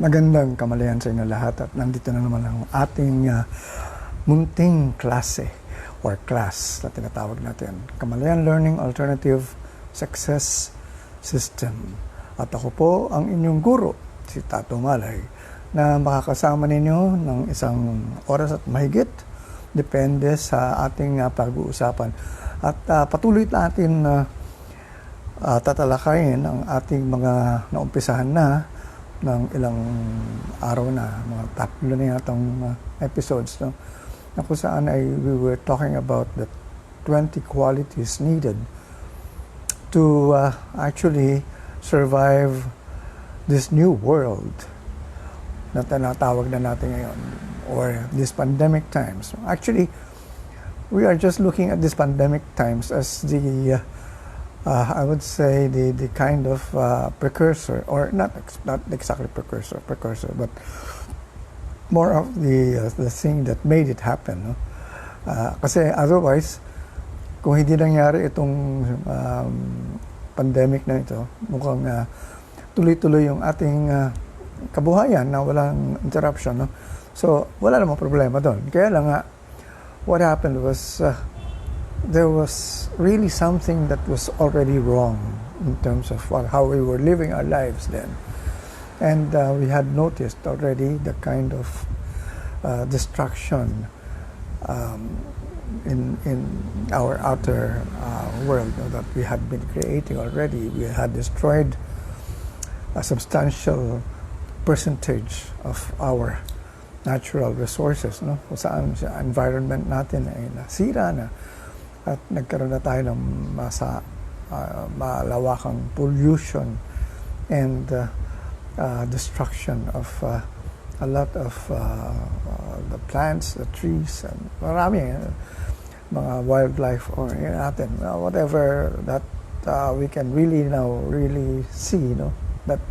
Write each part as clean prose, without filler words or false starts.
Magandang kamalayan sa inyo lahat at nandito na naman ang ating munting klase or class na tinatawag natin. Kamalayan Learning Alternative Success System. At ako po ang inyong guro, si Tato Malay, na makakasama ninyo ng isang oras at mahigit. Depende sa ating pag-uusapan. At patuloy natin tatalakayin ang ating mga naumpisahan na ng ilang araw na, mga tatlo na yatang episodes, no? Na kung saan ay we were talking about the 20 qualities needed to actually survive this new world na tinatawag na natin ngayon, or these pandemic times. Actually, we are just looking at these pandemic times as the I would say the kind of precursor, or not exactly precursor, but more of the thing that made it happen. No? Kasi otherwise, kung hindi nangyari itong pandemic na ito, mukhang tuloy-tuloy yung ating kabuhayan na walang interruption. No? So, wala namang problema doon. Kaya lang what happened was there was really something that was already wrong in terms of how we were living our lives then. And we had noticed already the kind of destruction in our outer world that we had been creating already. We had destroyed a substantial percentage of our natural resources, no? Kung saan sa environment natin ay nasira na. At nagkaroon na tayo ng malawakang pollution and destruction of a lot of the plants, the trees, and marami mga wildlife or natin, whatever that we can really now really see, no, that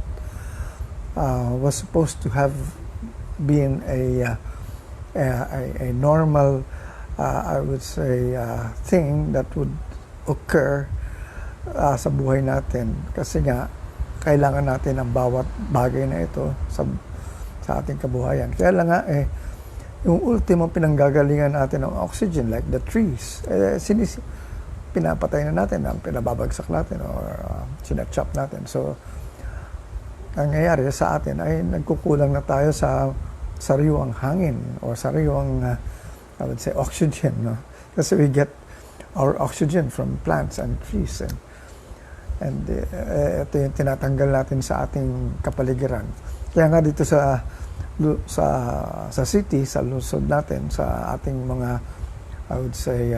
was supposed to have been a normal I would say thing that would occur sa buhay natin, kasi nga kailangan natin ang bawat bagay na ito sa ating kabuhayan. Kaya lang yung ultimo pinanggagalingan natin ng oxygen, like the trees, pinapatay na natin, pinababagsak natin or sinachop natin. So ang nangyayari sa atin ay nagkukulang na tayo sa sariwang hangin o sariwang I would say oxygen, no? Kasi we get our oxygen from plants and trees, and ito yung tinatanggal natin sa ating kapaligiran. Kaya nga dito sa city, sa lungsod natin, sa ating mga I would say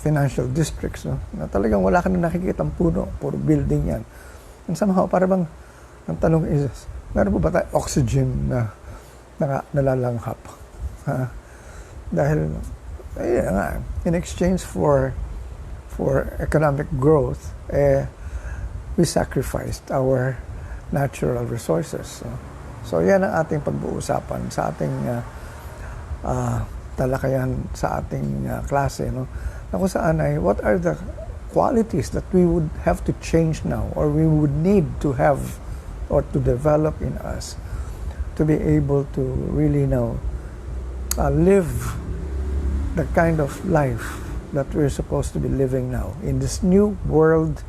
financial districts, no? Na talagang wala ka na nakikitang puno, puro building yan. And somehow, para bang ang tanong is, meron po ba tayo oxygen na nalalanghap? Dahil in exchange for economic growth, we sacrificed our natural resources. So yan ang ating pag-uusapan sa ating talakayan sa ating klase, no? Na kung saan ay what are the qualities that we would have to change now, or we would need to have or to develop in us to be able to really now live the kind of life that we're supposed to be living now in this new world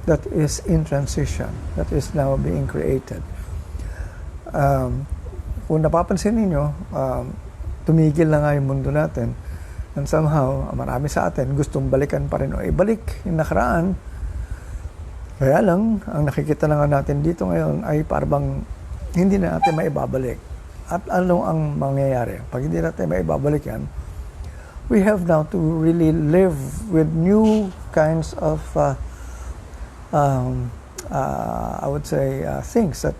that is in transition, that is now being created. Kung napapansin ninyo, tumigil na nga yung mundo natin, and somehow marami sa atin gustong balikan pa rin o ibalik yung nakaraan. Kaya lang, ang nakikita na nga natin dito ngayon ay parang hindi na natin maibabalik. At ano ang mangyayari? Pag hindi natin maibabalik yan, we have now to really live with new kinds of I would say things that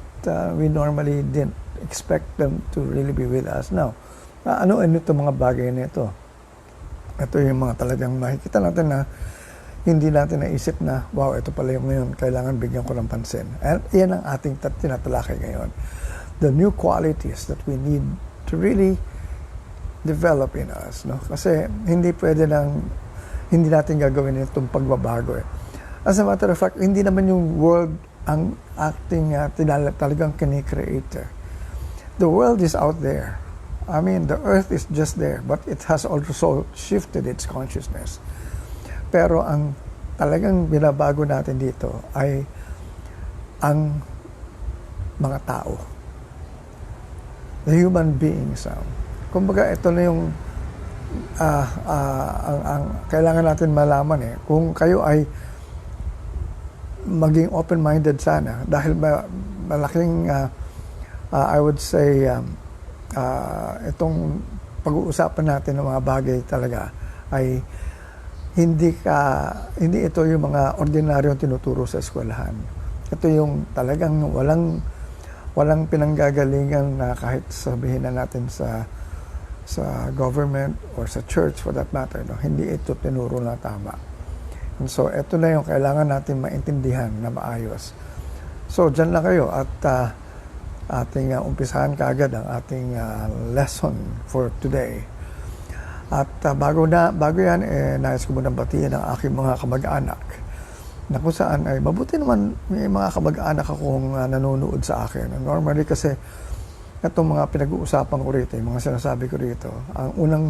we normally didn't expect them to really be with us now. Ano ito mga bagay na ito? Ito yung mga talagang makikita natin na hindi natin naisip na, wow, ito pala yung ngayon, kailangan bigyan ko ng pansin. And yan ang ating tinatalakay ngayon. The new qualities that we need to really develop in us, no? Kasi hindi pwede hindi natin gagawin itong pagbabago. As a matter of fact, hindi naman yung world ang acting talagang kini-create. The world is out there. I mean, the earth is just there, but it has also shifted its consciousness. Pero ang talagang binabago natin dito ay ang mga tao. The human beings. Kumbaga, ito na yung ang kailangan natin malaman kung kayo ay maging open-minded sana dahil malaking I would say itong pag-uusapan natin ng mga bagay talaga ay hindi ito yung mga ordinaryong tinuturo sa eskwelahan. Ito yung talagang walang pinanggagalingan na kahit sabihin na natin sa government or sa church for that matter, no? Hindi ito tinuro na tama. And so, ito na yung kailangan natin maintindihan na maayos. So, dyan lang kayo at ating umpisahan kaagad ang ating lesson for today. At bago yan, nais ko munang batiin ang aking mga kamag-anak na kung saan ay mabuti naman may mga kamag-anak akong nanonood sa akin. Normally kasi itong mga pinag-uusapan ko rito, yung mga sinasabi ko rito, ang unang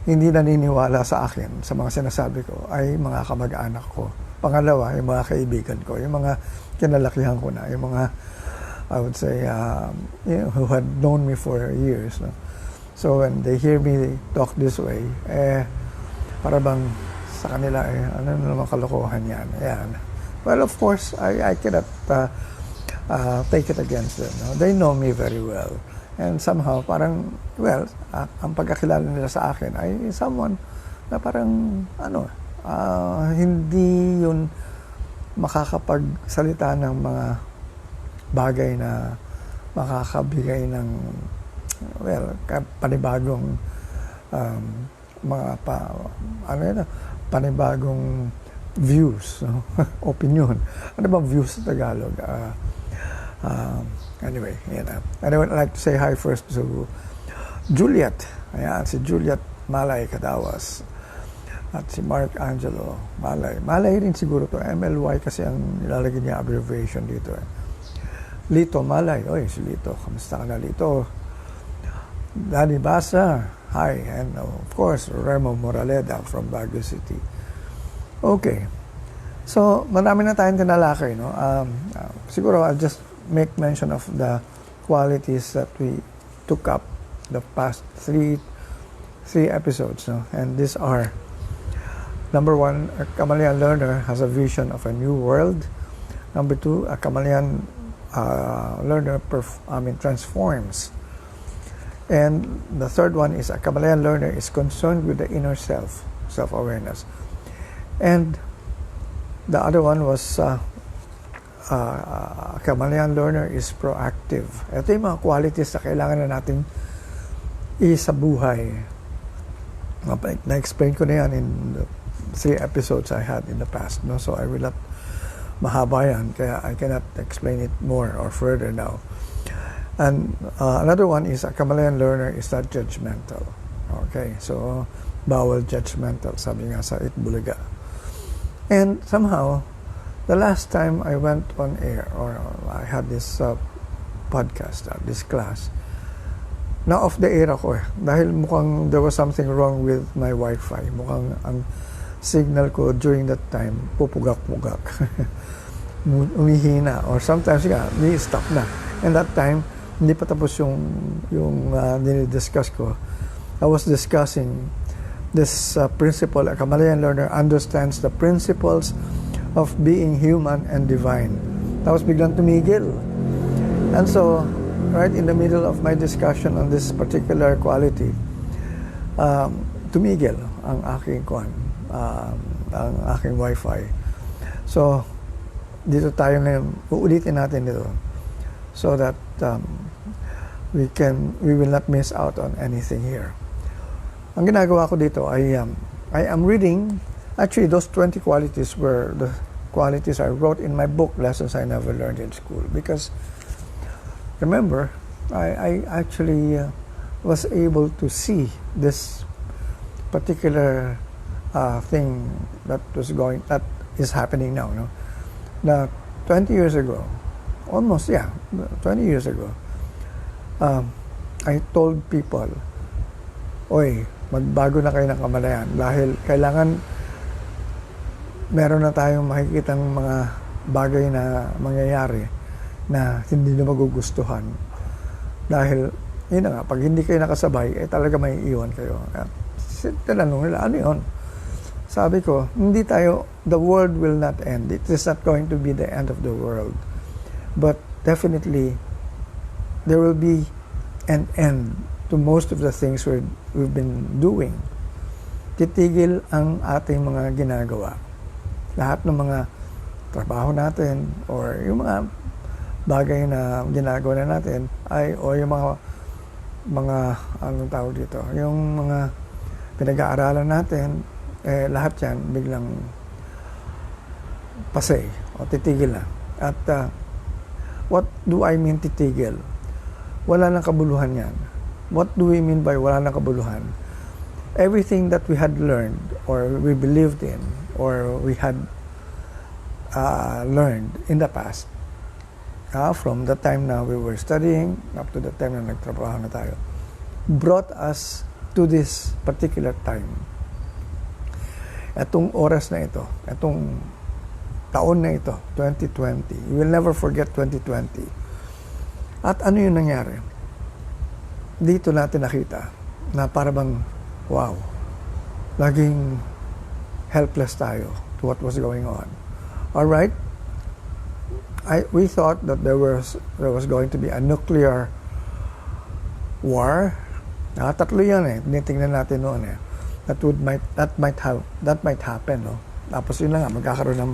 hindi naniniwala sa akin, sa mga sinasabi ko, ay mga kamag-anak ko. Pangalawa, yung mga kaibigan ko, yung mga kinalakihan ko na, yung mga, I would say, who had known me for years. No? So when they hear me talk this way, para bang sa kanila, ano naman kalokohan yan. Ayan. Well, of course, I cannot take it against them. No? They know me very well. And somehow, parang, well, ang pagkakilala nila sa akin ay someone na parang, hindi yun makakapagsalita ng mga bagay na makakabigay ng, well, panibagong panibagong views, no? Opinion. Ano bang views sa Tagalog? Anyway, and I would like to say hi first to Juliet. Ayan, si Juliet Malay Kadawas. At si Mark Angelo Malay. Malay rin siguro to. MLY kasi ang nilalagay niya abbreviation dito. Lito Malay. Oy, si Lito. Kamusta ka na, Lito? Danny Basa. Hi. And of course, Remo Moraleda from Baguio City. Okay. So, marami na tayong tinalakay, no? Siguro, I'll just make mention of the qualities that we took up the past three episodes, no? And these are, number one, a Kamalian learner has a vision of a new world. Number two, a Kamalian learner transforms. And the third one is a Kamalian learner is concerned with the inner self-awareness. And the other one was a Kamalian learner is proactive. Ito yung mga qualities na kailangan na natin sa buhay. Na-explain ko na yan in the 3 episodes I had in the past. No? So I will not mahaba yan, kaya I cannot explain it more or further now. And another one is a Kamalian learner is not judgmental. Okay, so bawal judgmental, sabi nga sa Itbulaga. And somehow, the last time I went on air, or I had this podcast, this class, na off the air ako dahil mukhang there was something wrong with my Wi-Fi. Mukhang ang signal ko during that time, pupugak-pugak. Umihina, or sometimes ni-stop na. And that time, hindi pa tapos yung dinidiscuss ko. I was discussing this principle. A Kamalian learner understands the principles of being human and divine. Tapos biglang tumigil. And so, right in the middle of my discussion on this particular quality, tumigil ang aking ang aking Wi-Fi. So, dito tayo ngayon, uulitin natin ito so that we will not miss out on anything here. Ang ginagawa ko dito ay I am reading. Actually, those 20 qualities were the qualities I wrote in my book, Lessons I Never Learned in School. Because, remember, I actually was able to see this particular thing that is happening now. No? Na 20 years ago, almost, 20 years ago, I told people, oy, magbago na kayo ng kamalayan dahil kailangan meron na tayong makikitang mga bagay na mangyayari na hindi na magugustuhan. Dahil, yun na nga, pag hindi kayo nakasabay, talaga may iwan kayo. At tinanong nila, ano yun? Sabi ko, hindi tayo, the world will not end. It is not going to be the end of the world. But definitely, there will be an end to most of the things we've been doing. Titigil ang ating mga ginagawa. Lahat ng mga trabaho natin or yung mga bagay na ginagawa na natin o yung mga anong tawag dito, yung mga pinag-aaralan natin, lahat yan biglang pasay o titigil na. At what do I mean titigil? Wala nang kabuluhan yan. What do we mean by wala nang kabuluhan? Everything that we had learned or we believed in or we had learned in the past, from the time na we were studying up to the time na nagtrabaho na tayo, brought us to this particular time. Etong oras na ito, etong taon na ito, 2020, you will never forget 2020. At ano yung nangyari? Dito natin nakita na para bang, wow, laging helpless tayo to what was going on. Alright? We thought that there was going to be a nuclear war. Tatlo yan tinitingnan natin noon That might happen, no? Tapos yun lang nga, magkakaroon ng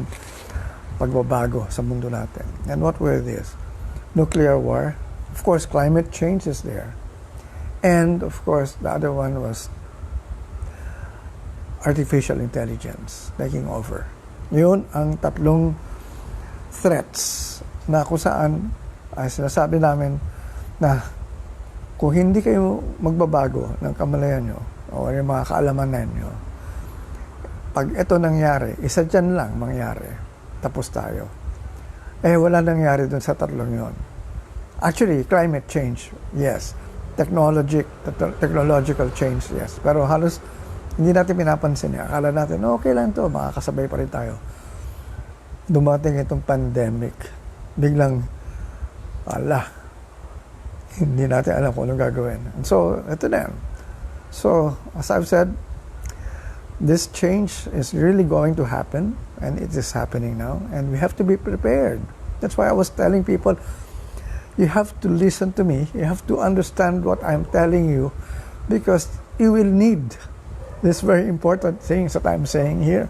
pagbabago sa mundo natin. And what were this? Nuclear war. Of course, climate change is there. And of course, the other one was artificial intelligence taking over. Yun ang tatlong threats na kung saan ay sinasabi namin na kung hindi kayo magbabago ng kamalayan nyo o yung mga kaalamanan nyo, pag ito nangyari, isa dyan lang mangyari, tapos tayo. Wala nangyari dun sa tatlong yon. Actually, climate change, yes. Technological change, yes. Pero halos hindi natin pinapansin. Akala natin, okay lang to, makakasabay pa rin tayo. Dumating itong pandemic. Biglang, hindi natin alam kung anong gagawin. And so, ito na. So, as I've said, this change is really going to happen, and it is happening now, and we have to be prepared. That's why I was telling people, you have to listen to me, you have to understand what I'm telling you, because you will need this very important things that I'm saying here.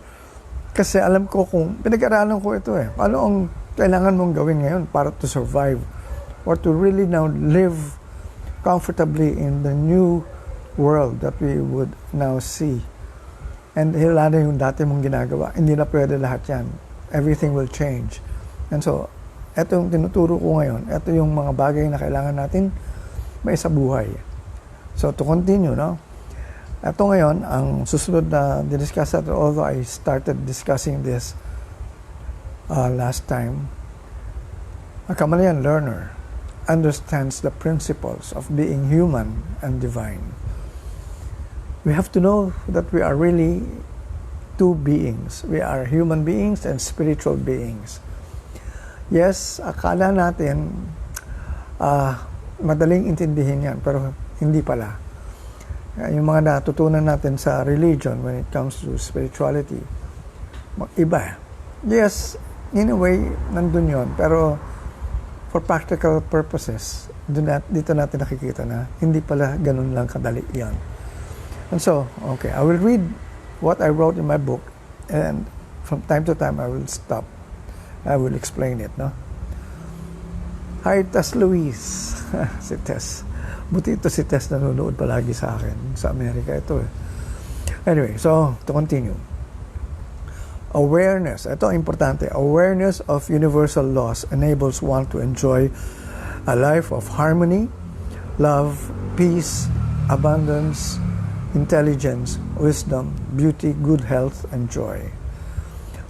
Kasi alam ko kung, pinag-aralan ko ito paano ang kailangan mong gawin ngayon para to survive or to really now live comfortably in the new world that we would now see. And wala na yung dati mong ginagawa. Hindi na pwede lahat yan. Everything will change. And so, ito yung tinuturo ko ngayon. Ito yung mga bagay na kailangan natin may sa buhay. So, to continue, no? Ito ngayon, ang susunod na discuss natin, although I started discussing this last time, a Kamalayan learner understands the principles of being human and divine. We have to know that we are really two beings. We are human beings and spiritual beings. Yes, akala natin madaling intindihin yan, pero hindi pala. Yung mga natutunan natin sa religion when it comes to spirituality, iba. Yes, in a way, nandun yun. Pero for practical purposes, dito natin nakikita na hindi pala ganun lang kadali yan. And so, okay, I will read what I wrote in my book, and from time to time I will stop. I will explain it, no? Hi, Tess Louise. Si Tess. Buti ito si Tess nanonood palagi sa akin. Sa Amerika ito Anyway, so, to continue. Awareness. Ito importante. Awareness of universal laws enables one to enjoy a life of harmony, love, peace, abundance, intelligence, wisdom, beauty, good health, and joy.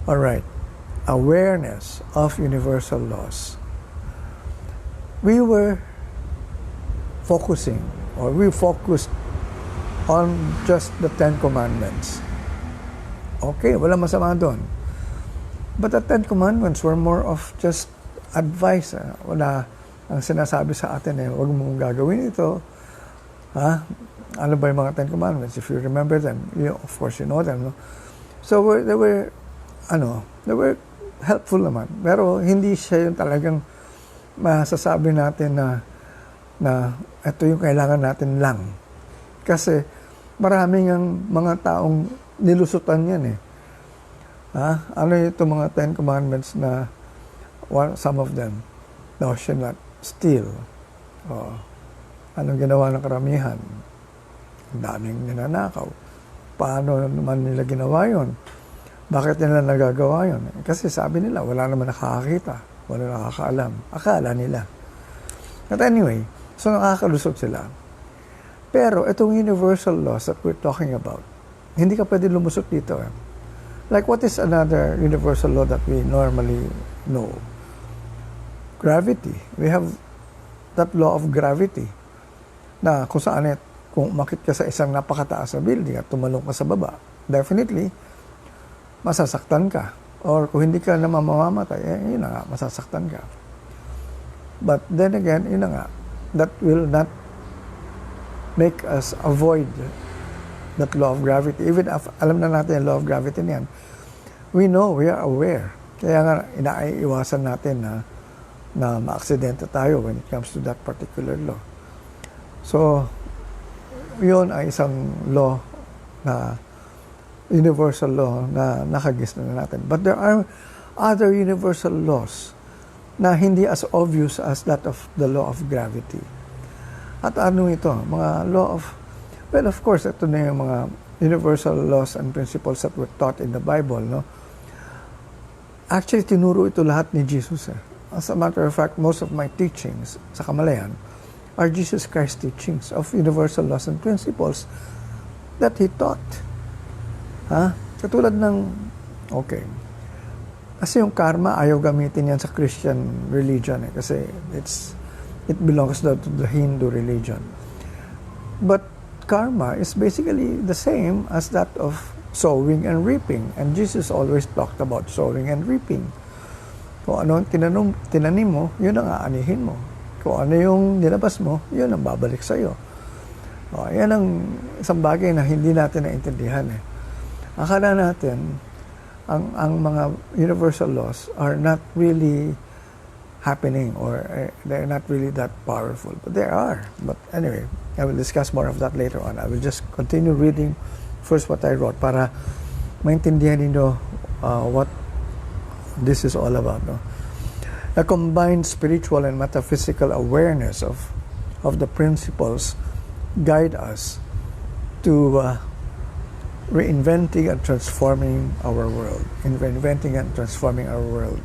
All right. awareness of universal laws, we were focusing, or we focused on just the Ten Commandments. Okay, wala masama doon. But the Ten Commandments were more of just advice. Wala ang sinasabi sa atin huwag mong gagawin ito. Ano ba yung mga Ten Commandments? If you remember them, of course you know them. No? So they were helpful naman. Pero hindi siya yung talagang masasabi natin na ito yung kailangan natin lang. Kasi maraming ang mga taong nilusutan yan Ano itong mga Ten Commandments na some of them, thou shalt not steal. Anong ginawa ng karamihan? Ang daming ninanakaw. Paano naman nila ginawa yun? Bakit nila nagagawa yun? Kasi sabi nila, wala naman nakakakita. Wala nakakaalam. Akala nila. But anyway, so nakakalusot sila. Pero itong universal laws that we're talking about, hindi ka pwede lumusot dito. Like what is another universal law that we normally know? Gravity. We have that law of gravity na kung saan kung umakit ka sa isang napakataas na building at tumalong ka sa baba, definitely masasaktan ka. Or kung hindi ka na mamamatay, yun na nga, masasaktan ka. But then again, yun na nga, that will not make us avoid that law of gravity. Even if alam na natin yung law of gravity niyan, we know, we are aware. Kaya nga, inaiiwasan natin na maaksidente tayo when it comes to that particular law. So, yun ay isang law na universal law na nakagis na natin. But there are other universal laws na hindi as obvious as that of the law of gravity. At ano ito? Mga law of, well, of course, ito na yung mga universal laws and principles that were taught in the Bible, no? Actually, tinuro ito lahat ni Jesus. As a matter of fact, most of my teachings sa Kamalayan are Jesus Christ teachings of universal laws and principles that He taught. Katulad ng, okay, kasi yung karma, ayaw gamitin yan sa Christian religion kasi it belongs to the Hindu religion. But karma is basically the same as that of sowing and reaping. And Jesus always talked about sowing and reaping. Kung ano tinanim mo, yun ang aanihin mo. Kung ano yung nilabas mo, yun ang babalik sa'yo. Yan ang isang bagay na hindi natin naintindihan. Akala natin, ang mga universal laws are not really happening or they're not really that powerful. But they are. But anyway, I will discuss more of that later on. I will just continue reading first what I wrote para maintindihan ninyo what this is all about. No? A combined spiritual and metaphysical awareness of the principles guide us to reinventing and transforming our world. Reinventing and transforming our world.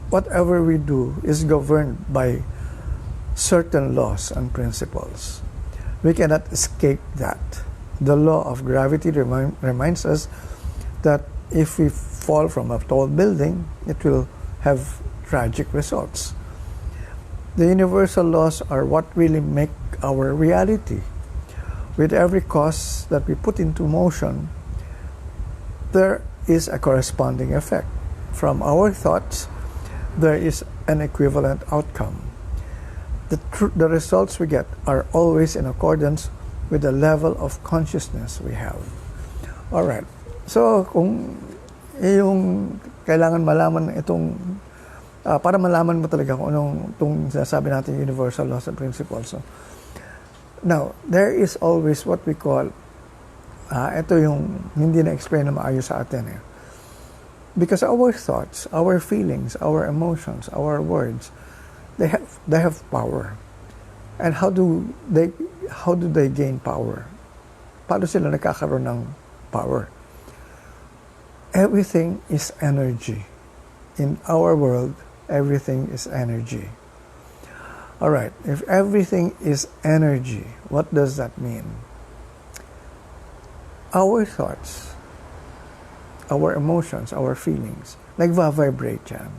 Whatever we do is governed by certain laws and principles. We cannot escape that. The law of gravity reminds us that if we fall from a tall building, it will have tragic results. The universal laws are what really make our reality. With every cause that we put into motion, there is a corresponding effect. From our thoughts, there is an equivalent outcome. The results we get are always in accordance with the level of consciousness we have. Alright. So, kung yung kailangan malaman itong, para malaman mo talaga kung anong itong sinasabi natin universal laws and principles. So, now, there is always what we call, ito yung hindi na-explain na maayos sa atin. Because our thoughts, our feelings, our emotions, our words, they have power. And how do they gain power? Paano sila nagkakaroon ng power? Everything is energy. In our world, everything is energy. All right, if everything is energy, what does that mean? Our thoughts our emotions, our feelings, nagva-vibrate yan.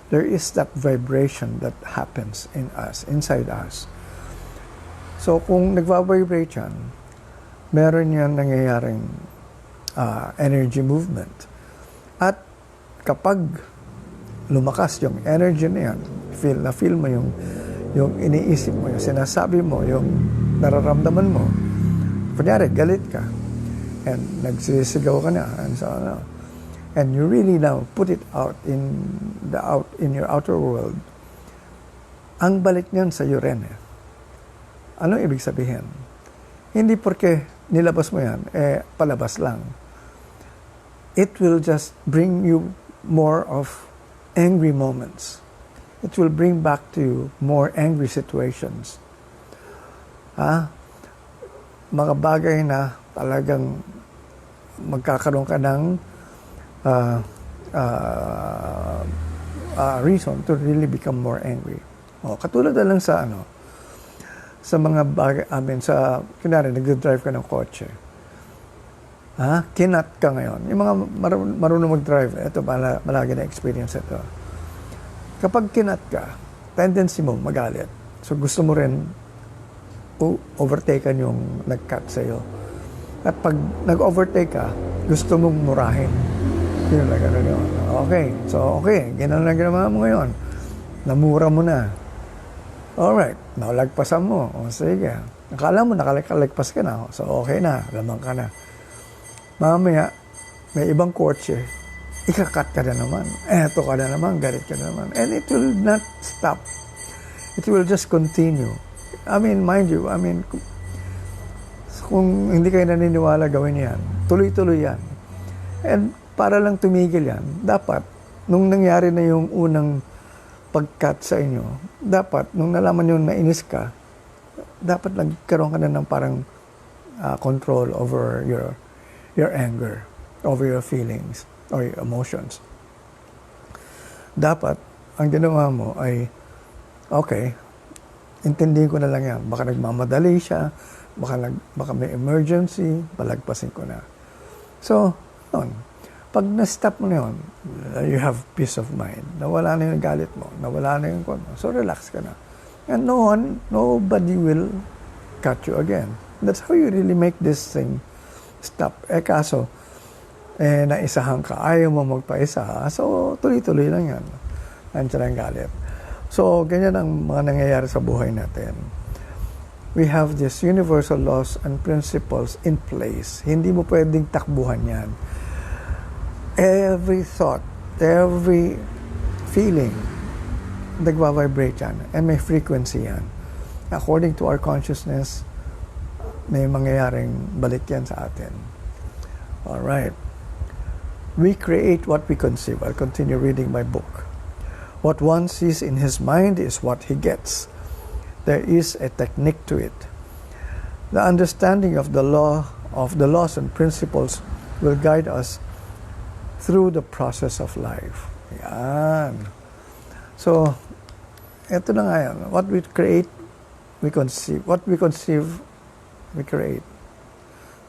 There is that vibration that happens in us, inside us. So kung nagva-vibrate yan, meron yan nangyayaring energy movement. At kapag lumakas yung energy na yan, feel mo yung iniisip mo, yung sinasabi mo, yung nararamdaman mo. Kunyari, galit ka. And nagsisigaw ka na. And so, and you really now put it out in your outer world. Ang balik niyan sa iyo rin. Ano ibig sabihin? Hindi porque nilabas mo yan, palabas lang. It will just bring you more of angry moments. It will bring back to you more angry situations. Mga bagay na talagang magkakaroon ka ng reason to really become more angry. Katulad na lang sa sa mga bagay, kunwari, nag-drive ka ng kotse. Kinat ka ngayon. Yung mga marunong mag-drive, ito, malagi na experience ito. Kapag kinat ka, tendency mo magalit. So gusto mo rin overtaken yung nag-cut sa'yo. At pag nag-overtake ka, gusto mong murahin. Yun na gano'n yun. Okay. So, okay. Gano'n na ginawa mo ngayon. Namura mo na. Alright. Nakalagpasan mo. O, sige. Nakala mo, nakalagpas ka na. So, okay na. Lamang ka na. Mamaya, may ibang kotse. Ikakat ka na naman. Eto ka na naman. Galit ka na naman. And it will not stop. It will just continue. Mind you, kung hindi kayo naniniwala gawin yan, tuloy-tuloy yan. And para lang tumigil yan, dapat, nung nangyari na yung unang pag-cut sa inyo, dapat, nung nalaman nyo na inis ka, dapat nagkaroon ka na ng parang control over your anger, over your feelings, or your emotions. Dapat, ang ginawa mo ay, okay, intindihin ko na lang yan. Baka nagmamadali siya, baka may emergency, palagpasin ko na. So, yun. Pag na-stop mo na yun, you have peace of mind. Nawala na yung galit mo, nawala na yung kon mo. So, relax ka na. And nobody will cut you again. That's how you really make this thing stop. Kaso, naisahan ka, ayaw mo magpaisa. So, tuloy-tuloy lang yan. Nandiyan ang galit. So, ganyan ang mga nangyayari sa buhay natin. We have these universal laws and principles in place. Hindi mo pwedeng takbuhan yan. Every thought, every feeling, nagwa-vibrate yan. And may frequency yan. According to our consciousness, may mangyayaring balik yan sa atin. Alright. We create what we conceive. I'll continue reading my book. What one sees in his mind is what he gets. There is a technique to it. The understanding of the laws and principles will guide us through the process of life. Yan. So, ito na nga yan. What we create, we conceive. What we conceive, we create.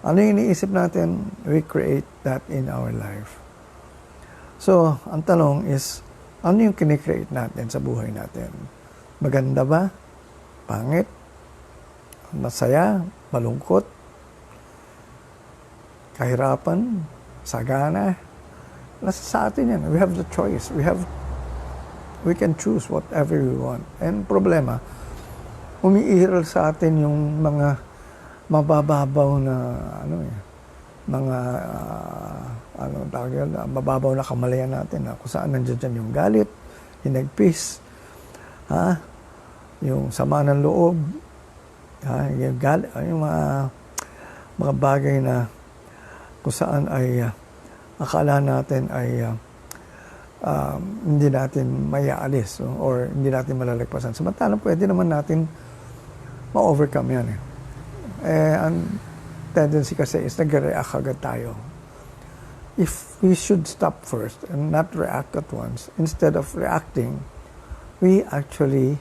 Ano yung iniisip natin, we create that in our life. So, ang tanong is, ano yung kinikreate natin sa buhay natin? Maganda ba? Pangit? Masaya? Malungkot? Kahirapan? Sagana? Nasa sa atin yan. We have the choice. We can choose whatever we want. And problema, umiiral sa atin yung mga mabababaw na mababaw na kamalayan natin, kung saan nandiyan yung galit, hinagpis, yung sama ng loob, yung galit, yung mga bagay na kung saan ay akala natin ay hindi natin maiaalis or hindi natin malalagpasan. Samantalang pwede naman natin ma-overcome yan. Ang tendency kasi is nag-react agad tayo. If we should stop first and not react at once, instead of reacting, we actually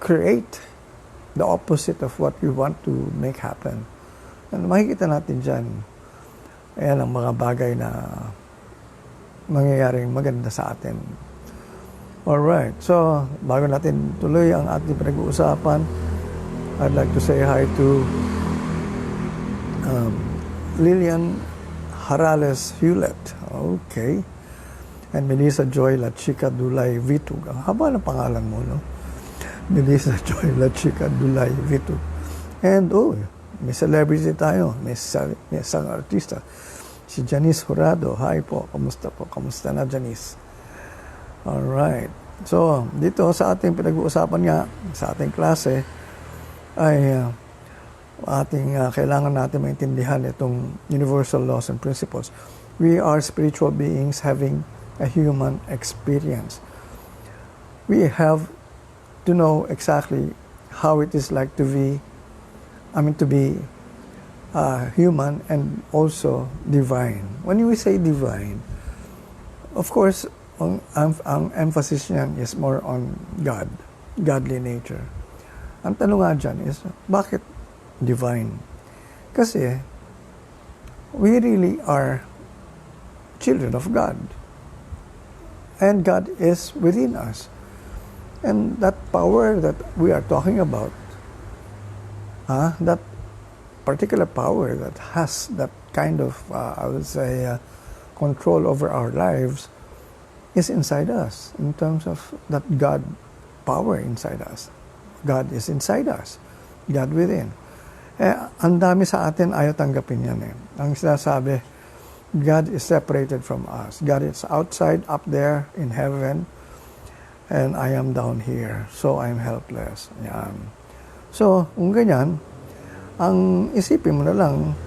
create the opposite of what we want to make happen. And makikita natin dyan, Ayan ang mga bagay na mangyayaring maganda sa atin. Alright, so bago natin tuloy ang ating pinag-uusapan, I'd like to say hi to Lilian Harales Hewlett. Okay. And Melissa Joy La Chica Dulay Vitug. Ang haba ng pangalan mo, no? Melissa Joy La Chica Dulay Vitug. And, may celebrity tayo. May isang artista. Si Janice Jurado. Hi po. Kamusta po? Kamusta na, Janice? Alright. So, dito sa ating pinag-uusapan nga, sa ating klase, ay kailangan natin maintindihan itong universal laws and principles. We are spiritual beings having a human experience. We have to know exactly how it is like to be human and also divine. When we say divine, of course, ang emphasis niyan is more on God, godly nature. Ang tanong nga dyan is, bakit divine? Kasi, we really are children of God. And God is within us. And that power that we are talking about, that particular power that has that kind of, I would say, control over our lives, is inside us, in terms of that God power inside us. God is inside us. God within. Ang dami sa atin ayaw tanggapin yan eh. Ang sinasabi, God is separated from us. God is outside, up there in heaven, and I am down here, so I'm helpless. Yan. So, kung ganyan, ang isipin mo na lang,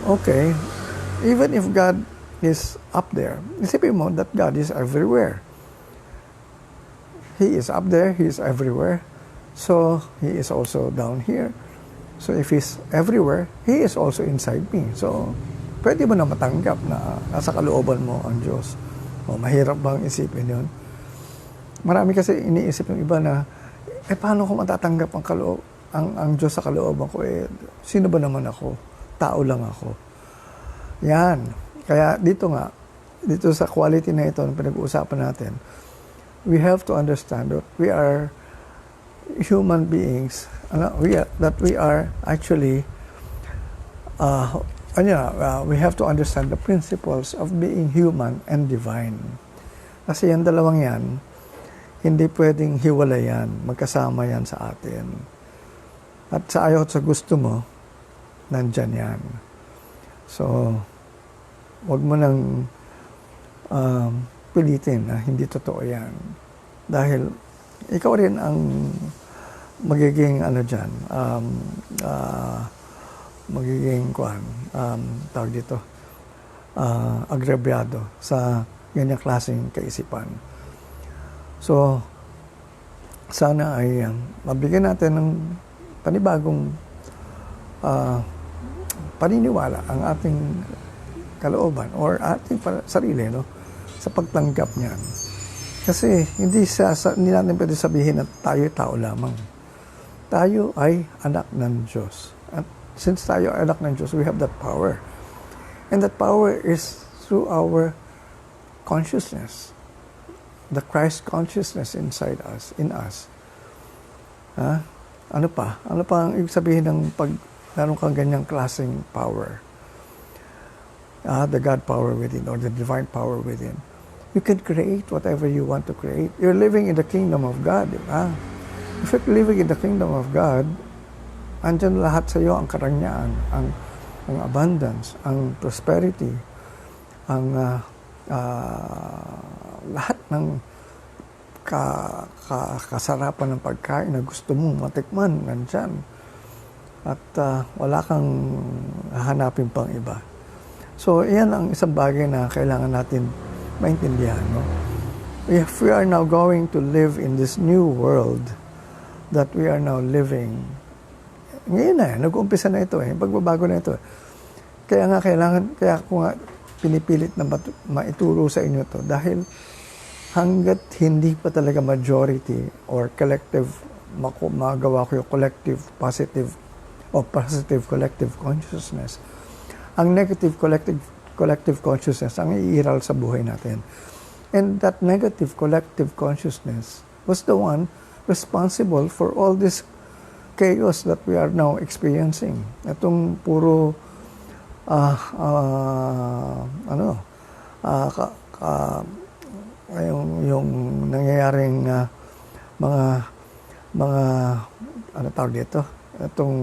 okay, even if God is up there, isipin mo that God is everywhere. He is up there, He is everywhere, so He is also down here. So if He's everywhere, He is also inside me. So, pwede mo na matanggap na nasa kalooban mo ang Diyos. O, mahirap bang isipin yun? Marami kasi iniisip ng iba na, paano ko matatanggap ang Diyos sa kalooban ko? Sino ba naman ako? Tao lang ako. Yan. Kaya dito sa quality na ito na pinag-uusapan natin, we have to understand that we are human beings, that we are actually we have to understand the principles of being human and divine. Kasi yung dalawang yan, hindi pwedeng hiwalay yan, magkasama yan sa atin. At sa ayaw at sa gusto mo, nandyan yan. So, wag mo nang pilitin na hindi totoo yan. Dahil ikaw rin ang magiging magiging tawag dito, agrabyado sa ganyang klaseng kaisipan. So, sana ay mabigyan natin ng panibagong paniniwala ang ating kalooban or ating sarili, no, sa pagtanggap niyan. Kasi hindi natin pwede sabihin na tayo tao lamang. Tayo ay anak ng Diyos. At since tayo ay anak ng Diyos, we have that power. And that power is through our consciousness. The Christ consciousness inside us, in us. Ano pa? Ano pa ang ibig sabihin ng pag meron kang ganyang klaseng power? The God power within or the divine power within. You can create whatever you want to create. You're living in the kingdom of God, di ba? If you're living in the kingdom of God, andyan lahat sa iyo ang karangyaan, ang abundance, ang prosperity, ang lahat ng kasarapan ng pagkain na gusto mo matikman, nandyan. At wala kang hahanapin pang iba. So, iyan ang isang bagay na kailangan natin maintindihan, no? If we are now going to live in this new world that we are now living, ngayon na, nag-uumpisa na ito pagbabago na ito. Kaya ko nga pinipilit na maituro sa inyo to dahil hanggat hindi pa talaga majority or collective, magawa ko yung collective positive collective consciousness, ang negative collective consciousness ang iiral sa buhay natin. And that negative collective consciousness was the one responsible for all this chaos that we are now experiencing. Itong puro yung nangyayaring mga ano tawag dito, itong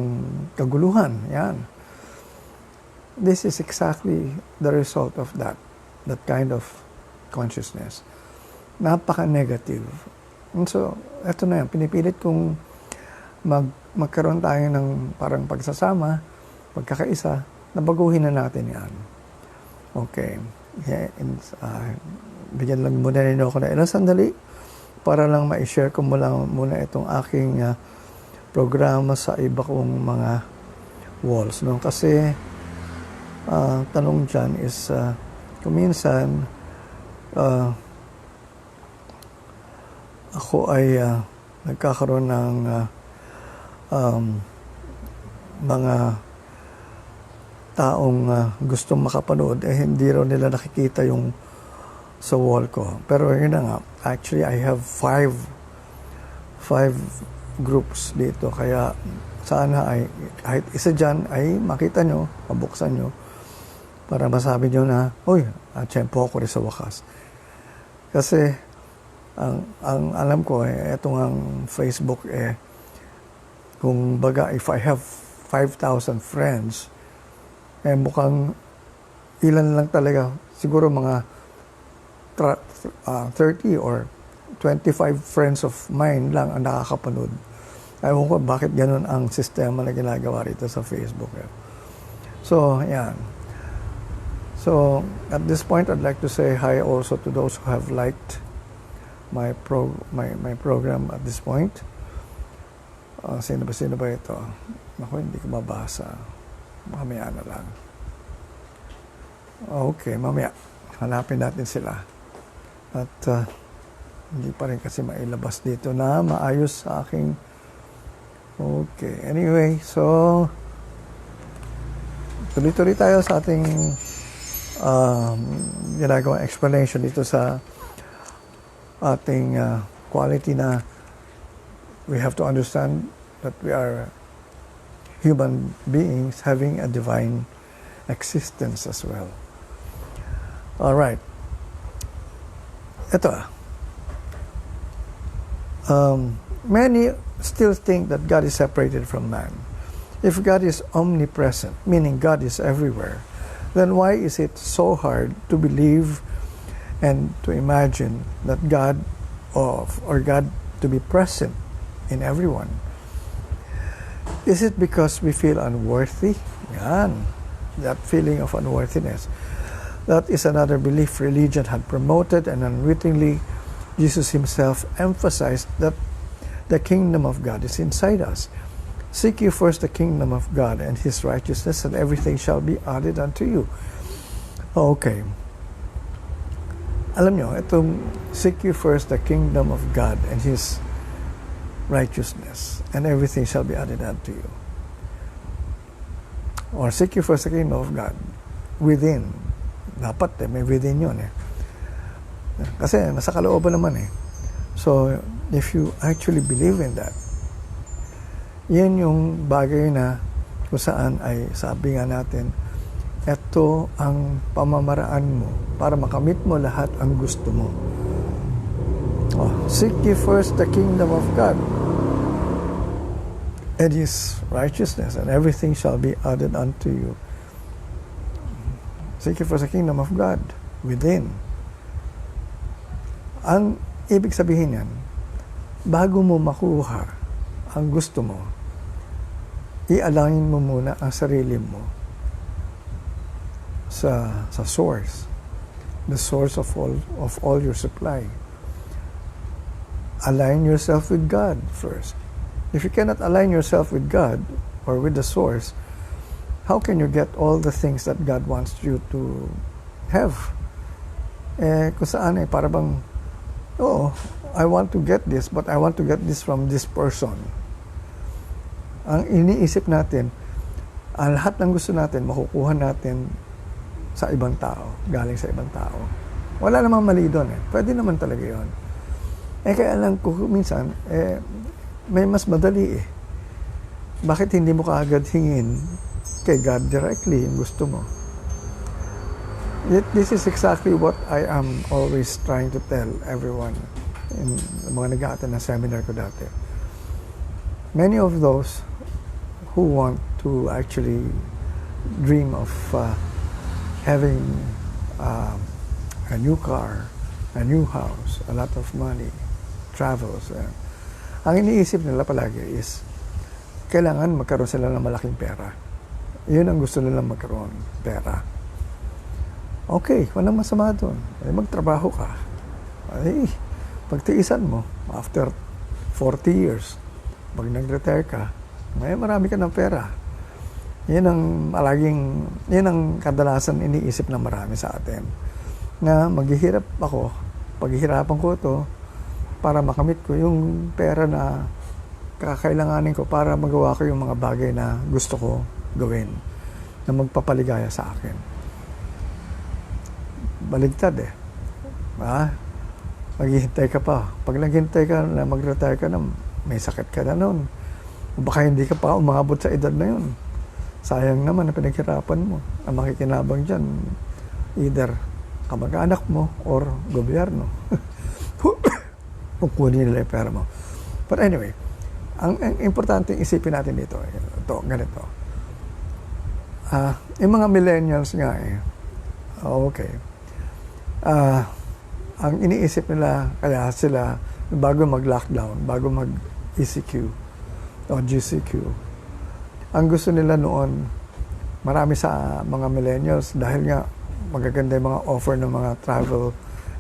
kaguluhan, yan. This is exactly the result of that kind of consciousness. Napaka-negative. And so, eto na yan, pinipilit kong magkaroon tayo ng parang pagsasama, pagkakaisa, nabaguhin na natin yan. Okay. Yeah, bigyan lang muna rin ako na ilang sandali para lang ma-share ko muna itong aking programa sa iba kong mga walls. No? Kasi, tanong dyan is, kung minsan, ako ay nagkakaroon ng mga taong gustong makapanood, hindi raw nila nakikita yung sa wall ko. Pero yun na nga, actually I have five groups dito, kaya sana ay kahit isa dyan ay makita nyo, mabuksan nyo, para masabi nyo na, uy, tiyempo ako rin sa wakas. Kasi, ang alam ko, etong ang Facebook, kung baga, if I have 5,000 friends, mukhang ilan lang talaga, siguro mga 30 or 25 friends of mine lang ang nakakapanood. Ewan ko bakit ganun ang sistema na ginagawa rito sa Facebook. So, yan. So, at this point, I'd like to say hi also to those who have liked my program at this point. Sino ba ito? Ako, hindi ko mabasa. Mamaya na lang. Okay, mamaya. Hanapin natin sila. At hindi pa rin kasi mailabas dito na maayos sa aking... Okay, anyway, so tuloy-tuloy tayo sa ating ginagawang explanation dito sa ating quality na we have to understand that we are human beings having a divine existence as well. All right. Ito. Many still think that God is separated from man. If God is omnipresent, meaning God is everywhere, then why is it so hard to believe and to imagine that God or God to be present in everyone? Is it because we feel unworthy? Yan. That feeling of unworthiness. That is another belief religion had promoted, and unwittingly Jesus himself emphasized that the kingdom of God is inside us. Seek ye first the kingdom of God and his righteousness, and everything shall be added unto you. Okay. Alam nyo, itong seek ye first the kingdom of God and his righteousness, and everything shall be added unto you. Or seek ye first the kingdom of God within. Dapat may within yun Kasi nasa kalooban naman So, if you actually believe in that, yan yung bagay na kung saan ay sabi nga natin, ito ang pamamaraan mo para makamit mo lahat ang gusto mo. Seek ye first the kingdom of God and his righteousness, and everything shall be added unto you. Seek ye first the kingdom of God within. Ang ibig sabihin yan, bago mo makuha ang gusto mo, i-align mo muna ang sarili mo sa source, the source of all your supply. Align yourself with God first. If you cannot align yourself with God or with the source, how can you get all the things that God wants you to have? Kung saan para bang, I want to get this, but I want to get this from this person. Ang iniisip natin, Ang lahat ng gusto natin, makukuha natin sa ibang tao, galing sa ibang tao. Wala namang mali doon eh. Pwede naman talaga yun. Kaya lang minsan, may mas madali eh. Bakit hindi mo kaagad hingin kay God directly yung gusto mo? Yet this is exactly what I am always trying to tell everyone in mga nag-aattend na seminar ko dati. Many of those who want to actually dream of having a new car, a new house, a lot of money, travels. Ang iniisip nila palagi is, kailangan magkaroon sila ng malaking pera. Yun ang gusto nila magkaroon, pera. Okay, walang masama doon. Magtrabaho ka. Pagtiisan mo, after 40 years, pag nag-retire ka, marami ka ng pera. Yan ang kadalasan iniisip ng marami sa atin. Na maghihirap ako, paghihirapan ko ito, para makamit ko yung pera na kakailanganin ko para magawa ko yung mga bagay na gusto ko gawin, na magpapaligaya sa akin. Baligtad eh. Maghihintay ka pa. Pag naghintay ka na mag-retire ka na, may sakit ka na noon. Baka hindi ka pa umabot sa edad na yun. Sayang naman na pinaghirapan mo. Ang makikinabang dyan, either kamag-anak mo or gobyerno. Kung kunin nila yung pera mo. But anyway, ang importante isipin natin dito, ganito. Yung mga millennials nga okay. Ang iniisip nila, kaya sila, bago mag-lockdown, bago mag-ECQ o GCQ, ang gusto nila noon, marami sa mga millennials, dahil nga magaganda yung mga offer ng mga travel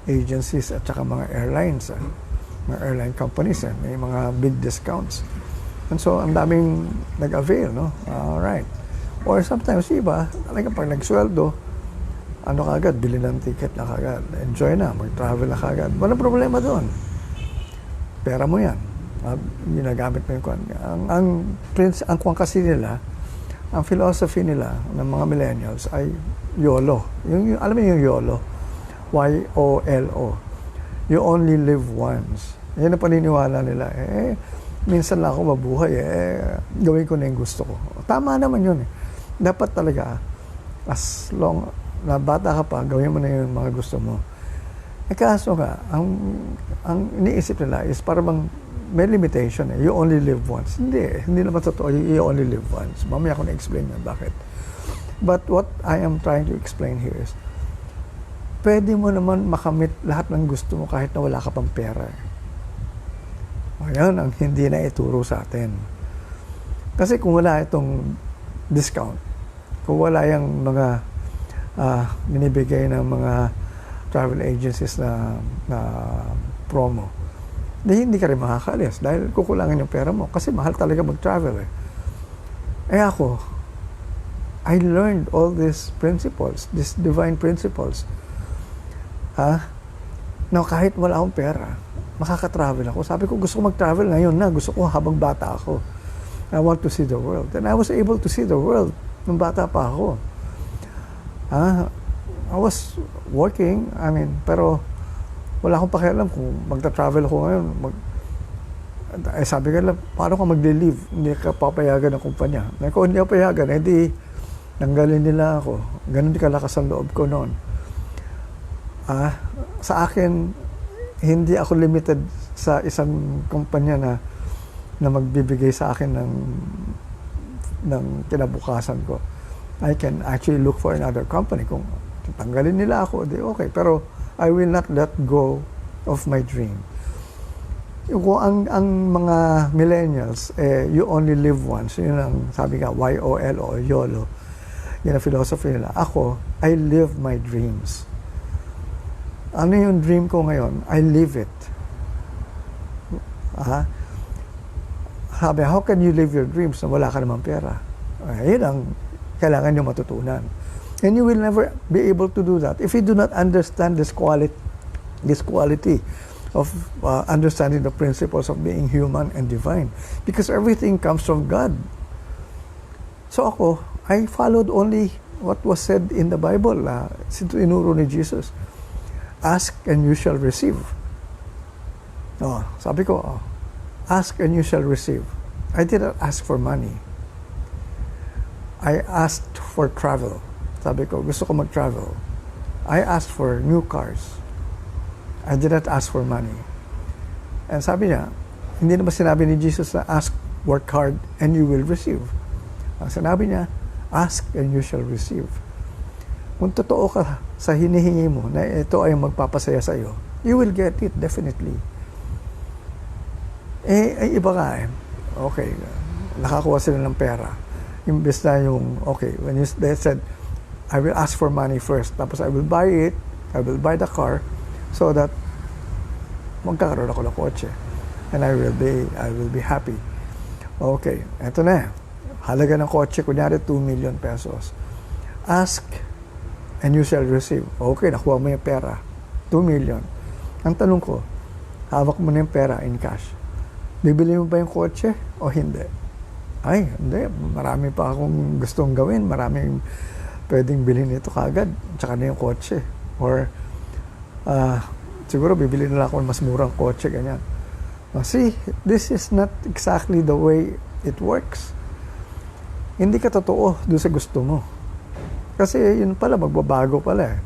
agencies at saka mga airlines, mga airline companies, may mga big discounts. And so, ang daming nag-avail, no? Alright. Or sometimes, iba, talaga pag nagsweldo, kagad, bili ng ticket na kagad. Enjoy na, mag-travel na kagad. Walang problema doon. Pera mo yan. Ginagamit mo yung kwan. Ang kwan kasi nila, ang philosophy nila ng mga millennials ay YOLO. Alam mo yung YOLO? Y-O-L-O. You only live once. Yan ang paniniwala nila. Minsan lang ako mabuhay. Gawin ko na yung gusto ko. Tama naman yun. Dapat talaga, as long na bata ka pa, gawin mo na yung mga gusto mo. Kaso nga, ang iniisip nila is para bang may limitation You only live once. Hindi naman totoo. You only live once. Mamaya ko na-explain yan bakit. But what I am trying to explain here is, pwede mo naman makamit lahat ng gusto mo kahit na wala ka pang pera. Ayan ang hindi na ituro sa atin. Kasi kung wala itong discount, kung wala yung mga binibigay ng mga travel agencies na promo, hindi ka rin makakalis dahil kukulangin yung pera mo kasi mahal talaga mag-travel ako, I learned all these principles, these divine principles. Now, kahit wala akong pera, makaka-travel ako. Sabi ko, gusto ko mag-travel ngayon na. Gusto ko habang bata ako. I want to see the world. And I was able to see the world nung bata pa ako. I was working, pero wala akong pakialam kung magta-travel ako ngayon. Sabi ka lang, paano ka mag-leave? Hindi ka papayagan ng kumpanya. Kung hindi ako payagan, hindi nanggalin nila ako. Ganun di kalakas ang loob ko noon. Sa akin, hindi ako limited sa isang kumpanya na magbibigay sa akin ng kinabukasan ko. I can actually look for another company. Kung tanggalin nila ako, di okay. Pero I will not let go of my dream. Kung ang mga millennials, you only live once. Yun ang sabi nga, Y-O-L-O, YOLO. Yun ang philosophy nila. Ako, I live my dreams. Ano yung dream ko ngayon? I live it. Sabi, how can you live your dreams na wala ka namang pera? Yun ang kailangan nyo matutunan. And you will never be able to do that if you do not understand this quality of understanding the principles of being human and divine. Because everything comes from God. So ako, I followed only what was said in the Bible. Inuro ni Jesus. Ask and you shall receive. Sabi ko, ask and you shall receive. I didn't ask for money. I asked for travel. Sabi ko, gusto ko mag-travel. I asked for new cars. I didn't ask for money. And sabi niya, hindi naman sinabi ni Jesus na ask, work hard, and you will receive. Ang sinabi niya, ask and you shall receive. Kung totoo ka sa hinihingi mo na ito ay magpapasaya sa iyo, you will get it, definitely. Ay iba ka Okay, nakakuha sila ng pera. Imbes na yung, okay, when they said, I will ask for money first, tapos I will buy it, I will buy the car, so that magkakaroon ako ng kotse. And I will be happy. Okay, eto na. Halaga ng kotse, kunyari 2 million pesos. Ask and you shall receive. Okay, nakuha mo yung pera. 2 million. Ang tanong ko, hawak mo na yung pera in cash. Bibili mo ba yung kotse o hindi? Ay, hindi. Marami pa akong gustong gawin. Maraming pwedeng bilhin ito kagad. Tsaka na yung kotse. Or, siguro bibili na lang ako mas murang kotse, ganyan. See, this is not exactly the way it works. Hindi ka totoo doon sa gusto mo. Kasi yun pala, magbabago pala eh.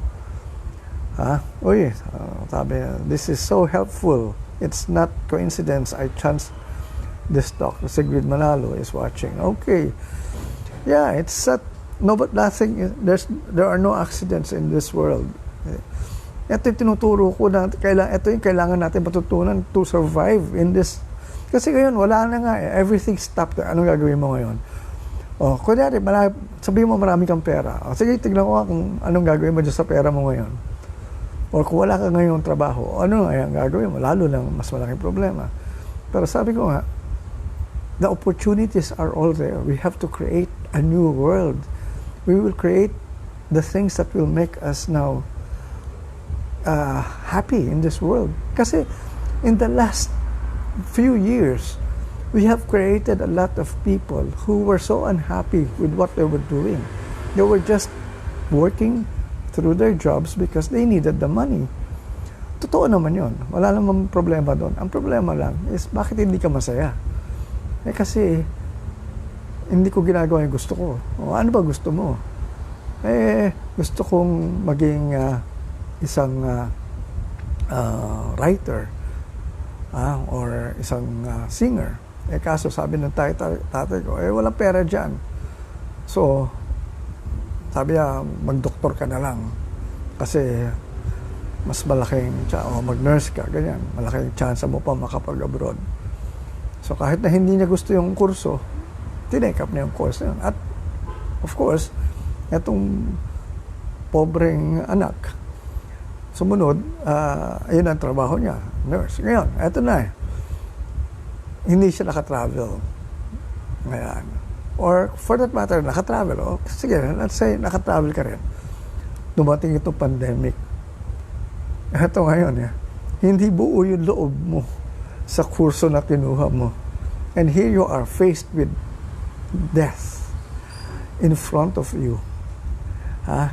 Sabi, this is so helpful. It's not coincidence. I chanced this talk. Sigrid Manalo is watching. Okay. Yeah, it's but nothing. There are no accidents in this world. Ito yung tinuturo ko na ito yung kailangan natin matutunan to survive in this. Kasi ngayon, wala na nga eh. Everything stopped. Anong gagawin mo ngayon? Kunyari, sabihin mo marami kang pera. Sige, tignan ko kung anong gagawin mo dyan sa pera mo ngayon. O kung wala ka ngayong trabaho, ano nga yung gagawin mo? Lalo lang mas malaking problema. Pero sabi ko nga, the opportunities are all there. We have to create a new world. We will create the things that will make us now happy in this world. Kasi in the last few years, we have created a lot of people who were so unhappy with what they were doing. They were just working through their jobs because they needed the money. Totoo naman yun. Wala namang problema doon. Ang problema lang is bakit hindi ka masaya? Kasi hindi ko ginagawa yung gusto ko. Ano ba gusto mo? Gusto kong maging isang writer or isang singer. Kaso sabi ng tatay ko, walang pera dyan. So, sabi niya, mag-doktor ka na lang. Kasi mas malaking, o mag-nurse ka, ganyan. Malaking chance mo pa makapag-abroad. So, kahit na hindi niya gusto yung kurso, tinake up niya yung course na yun. At, of course, itong pobreng anak, sumunod, ayun ang trabaho niya, nurse. Ngayon, eto na hindi siya nakatravel. Ngayon. Or, for that matter, nakatravel. Sige, let's say, nakatravel ka rin. Dumating itong pandemic. Eto ngayon, hindi buo yung loob mo sa kurso na kinuha mo. And here you are faced with death in front of you.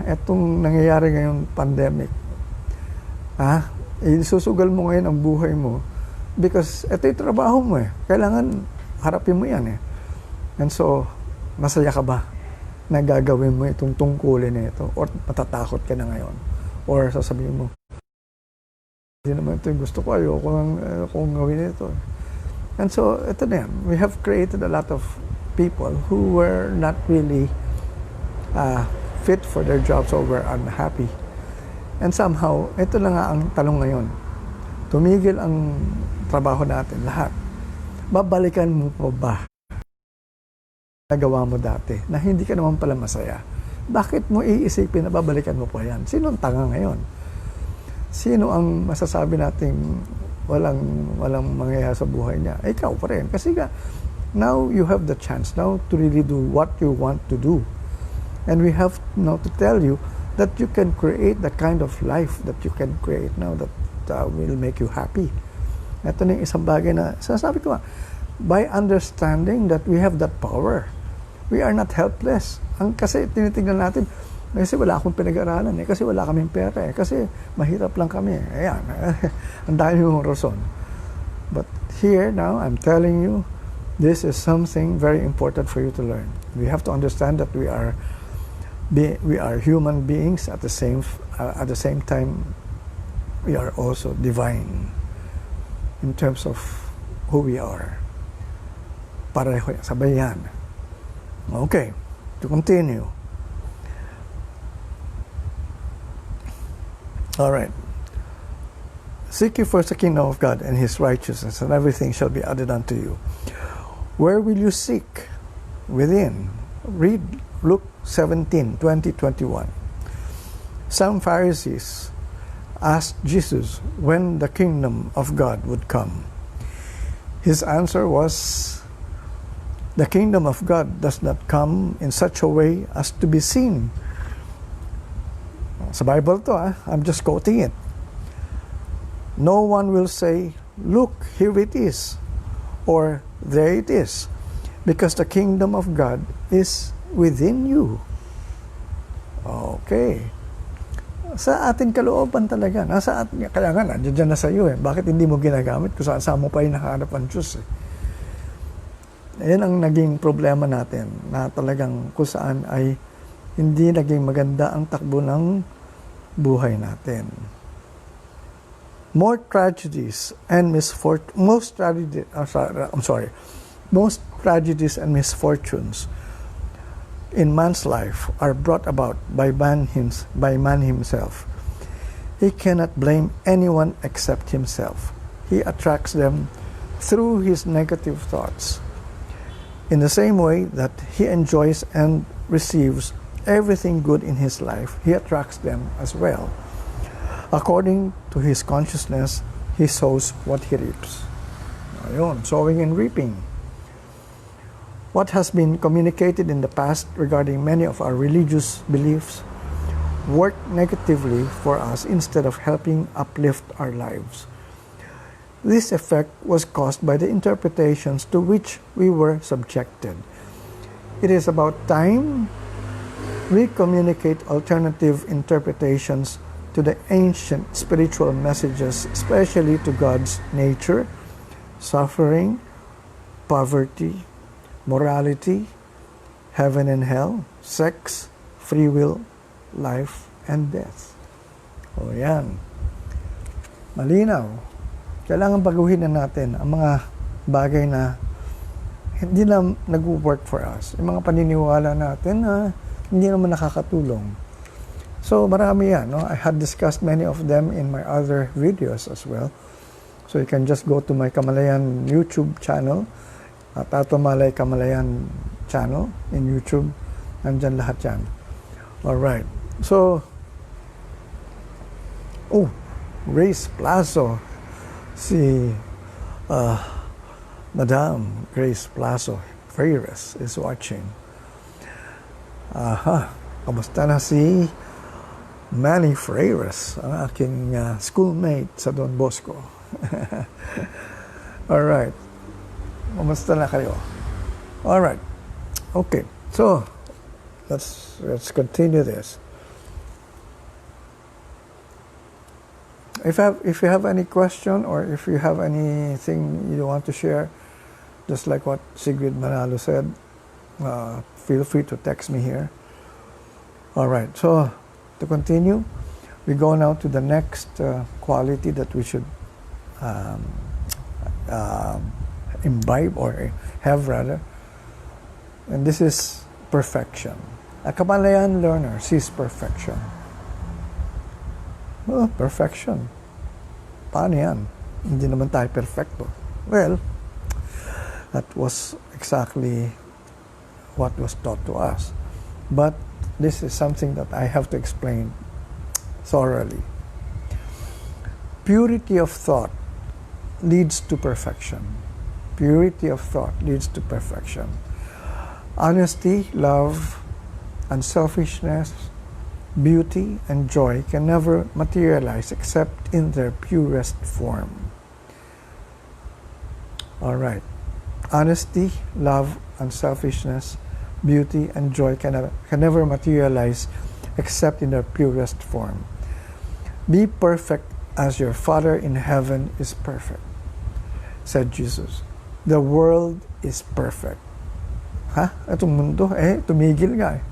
Etong nangyayari ngayong pandemic. Isusugal mo ngayon ang buhay mo because ito yung trabaho mo Kailangan harapin mo yan And so, masaya ka ba na gagawin mo itong tungkulin na ito? Or matatakot ka na ngayon? Or sasabihin mo, hindi naman ito yung gusto ko, ayoko kung gawin ito. And so, ito na yan. We have created a lot of people who were not really fit for their jobs or were unhappy. And somehow, ito na nga ang tanong ngayon. Tumigil ang trabaho natin, lahat. Babalikan mo pa ba nagawa mo dati na hindi ka naman pala masaya? Bakit mo iisipin na babalikan mo pa yan? Sino ang tanga ngayon? Sino ang masasabi nating walang mangyayari sa buhay niya? Ikaw pa rin. Kasi now you have the chance now to really do what you want to do. And we have now to tell you that you can create the kind of life that you can create now that will make you happy. Ito na yung isang bagay na sinasabi ko by understanding that we have that power. We are not helpless. Kasi tinitignan natin, kasi wala akong pinag-aralan kasi wala kaming pera kasi mahirap lang kami. Ayan, ang dami mong rason. But here now, I'm telling you, this is something very important for you to learn. We have to understand that we are human beings at the same time. We are also divine in terms of who we are. Pareho, sabay yan. Okay, to continue. All right. Seek ye first the kingdom of God and his righteousness, and everything shall be added unto you. Where will you seek? Within. Read Luke 17, 20, 21. Some Pharisees asked Jesus when the kingdom of God would come. His answer was, the kingdom of God does not come in such a way as to be seen. Sa Bible to, I'm just quoting it. No one will say, look, here it is, or there it is, because the kingdom of God is within you. Okay. Sa ating kalooban talaga. Kaya nga, nandiyan na sa iyo Bakit hindi mo ginagamit kung saan mo pa hinahanap ang Diyos Ayan ang naging problema natin, na talagang kung saan ay hindi naging maganda ang takbo ng buhay natin. Most tragedies and misfortunes in man's life are brought about by man himself. He cannot blame anyone except himself. He attracts them through his negative thoughts. In the same way that he enjoys and receives everything good in his life, he attracts them as well. According to his consciousness, he sows what he reaps. Ayun, sowing and reaping. What has been communicated in the past regarding many of our religious beliefs work negatively for us instead of helping uplift our lives. This effect was caused by the interpretations to which we were subjected. It is about time we communicate alternative interpretations to the ancient spiritual messages, especially to God's nature, suffering, poverty, morality, heaven and hell, sex, free will, life, and death. O yan. Malinaw. Kailangan baguhin na natin ang mga bagay na hindi na nag-work for us. Yung mga paniniwala natin na hindi naman nakakatulong. So marami yan. No? I had discussed many of them in my other videos as well. So you can just go to my Kamalayan YouTube channel, Tato Malay Kamalayan channel in YouTube. Nandyan lahat yan. Alright. So, Grace Plazo. Si Madam Grace Plazo Freires is watching. Kamusta na si Manny Freires, ang aking schoolmate sa Don Bosco. Alright. Kamusta na kayo? Alright. Okay. So, let's continue this. If you have any question or if you have anything you want to share, just like what Sigrid Manalo said, feel free to text me here. Alright. So, to continue, we go now to the next quality that we should imbibe or have rather, and this is perfection. A Kamalayan learner sees perfection. Perfection. Paano yan? Hindi naman tayo perfecto. Well, that was exactly what was taught to us. But this is something that I have to explain thoroughly. Purity of thought leads to perfection. Purity of thought leads to perfection. Honesty, love, unselfishness, beauty, and joy can never materialize except in their purest form. All right. Honesty, love, unselfishness, beauty, and joy can never materialize except in their purest form. Be perfect as your Father in heaven is perfect, said Jesus. The world is perfect. Itong mundo, tumigil nga eh.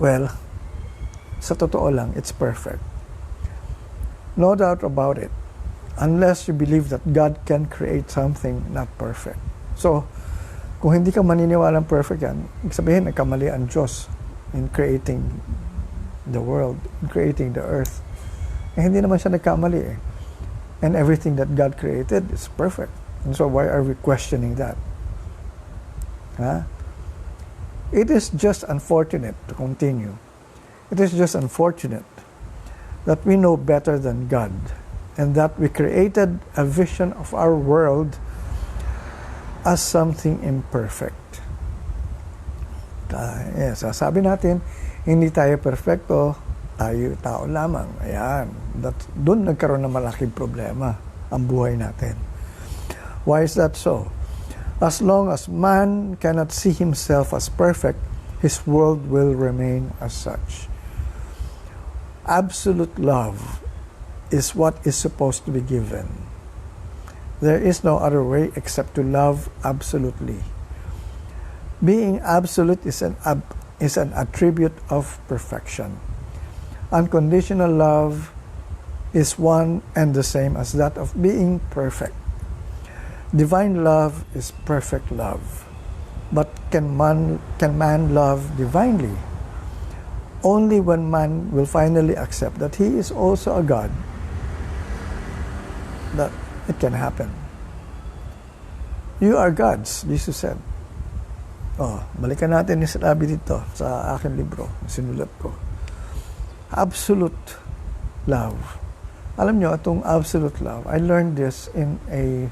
Well, sa totoo lang, it's perfect. No doubt about it. Unless you believe that God can create something not perfect. So, kung hindi ka maniniwalang perfect yan, ibig sabihin, nagkamali ang Diyos in creating the world, in creating the earth. Hindi naman siya nagkamali eh. And everything that God created is perfect. And so why are we questioning that? It is just unfortunate, to continue, it is just unfortunate that we know better than God and that we created a vision of our world as something imperfect. Sabi natin, hindi tayo perfecto, tayo tao lamang. Ayan. Doon nagkaroon ng malaking problema ang buhay natin. Why is that so? As long as man cannot see himself as perfect, his world will remain as such. Absolute love is what is supposed to be given. There is no other way except to love absolutely. Being absolute is an attribute of perfection. Unconditional love is one and the same as that of being perfect. Divine love is perfect love. But can man love divinely? Only when man will finally accept that he is also a God, that it can happen. You are gods, Jesus said. Balikan natin yung sinabi dito sa aking libro, sinulat ko. Absolute love. Alam nyo, itong absolute love, I learned this in a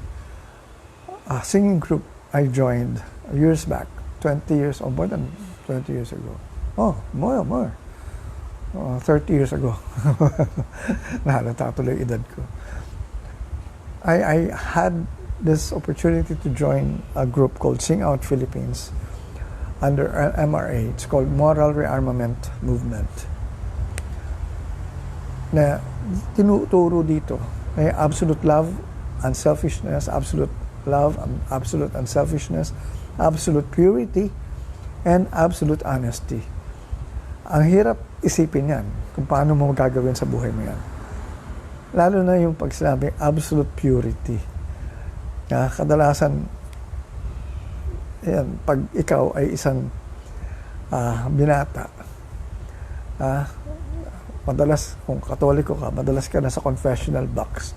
singing group I joined years back, 20 years, or more than 20 years ago. More. 30 years ago. Nahalata tuloy edad ko. I had this opportunity to join a group called Sing Out Philippines under MRA. It's called Moral Rearmament Movement. Na tinuturo dito ay absolute love, unselfishness, absolute love, absolute unselfishness, absolute purity, and absolute honesty. Ang hirap isipin yan kung paano mo gagawin sa buhay mo yan. Lalo na yung pag sinabi absolute purity. Kadalasan, yan, pag ikaw ay isang binata, madalas, kung Katoliko ka, madalas ka na sa confessional box.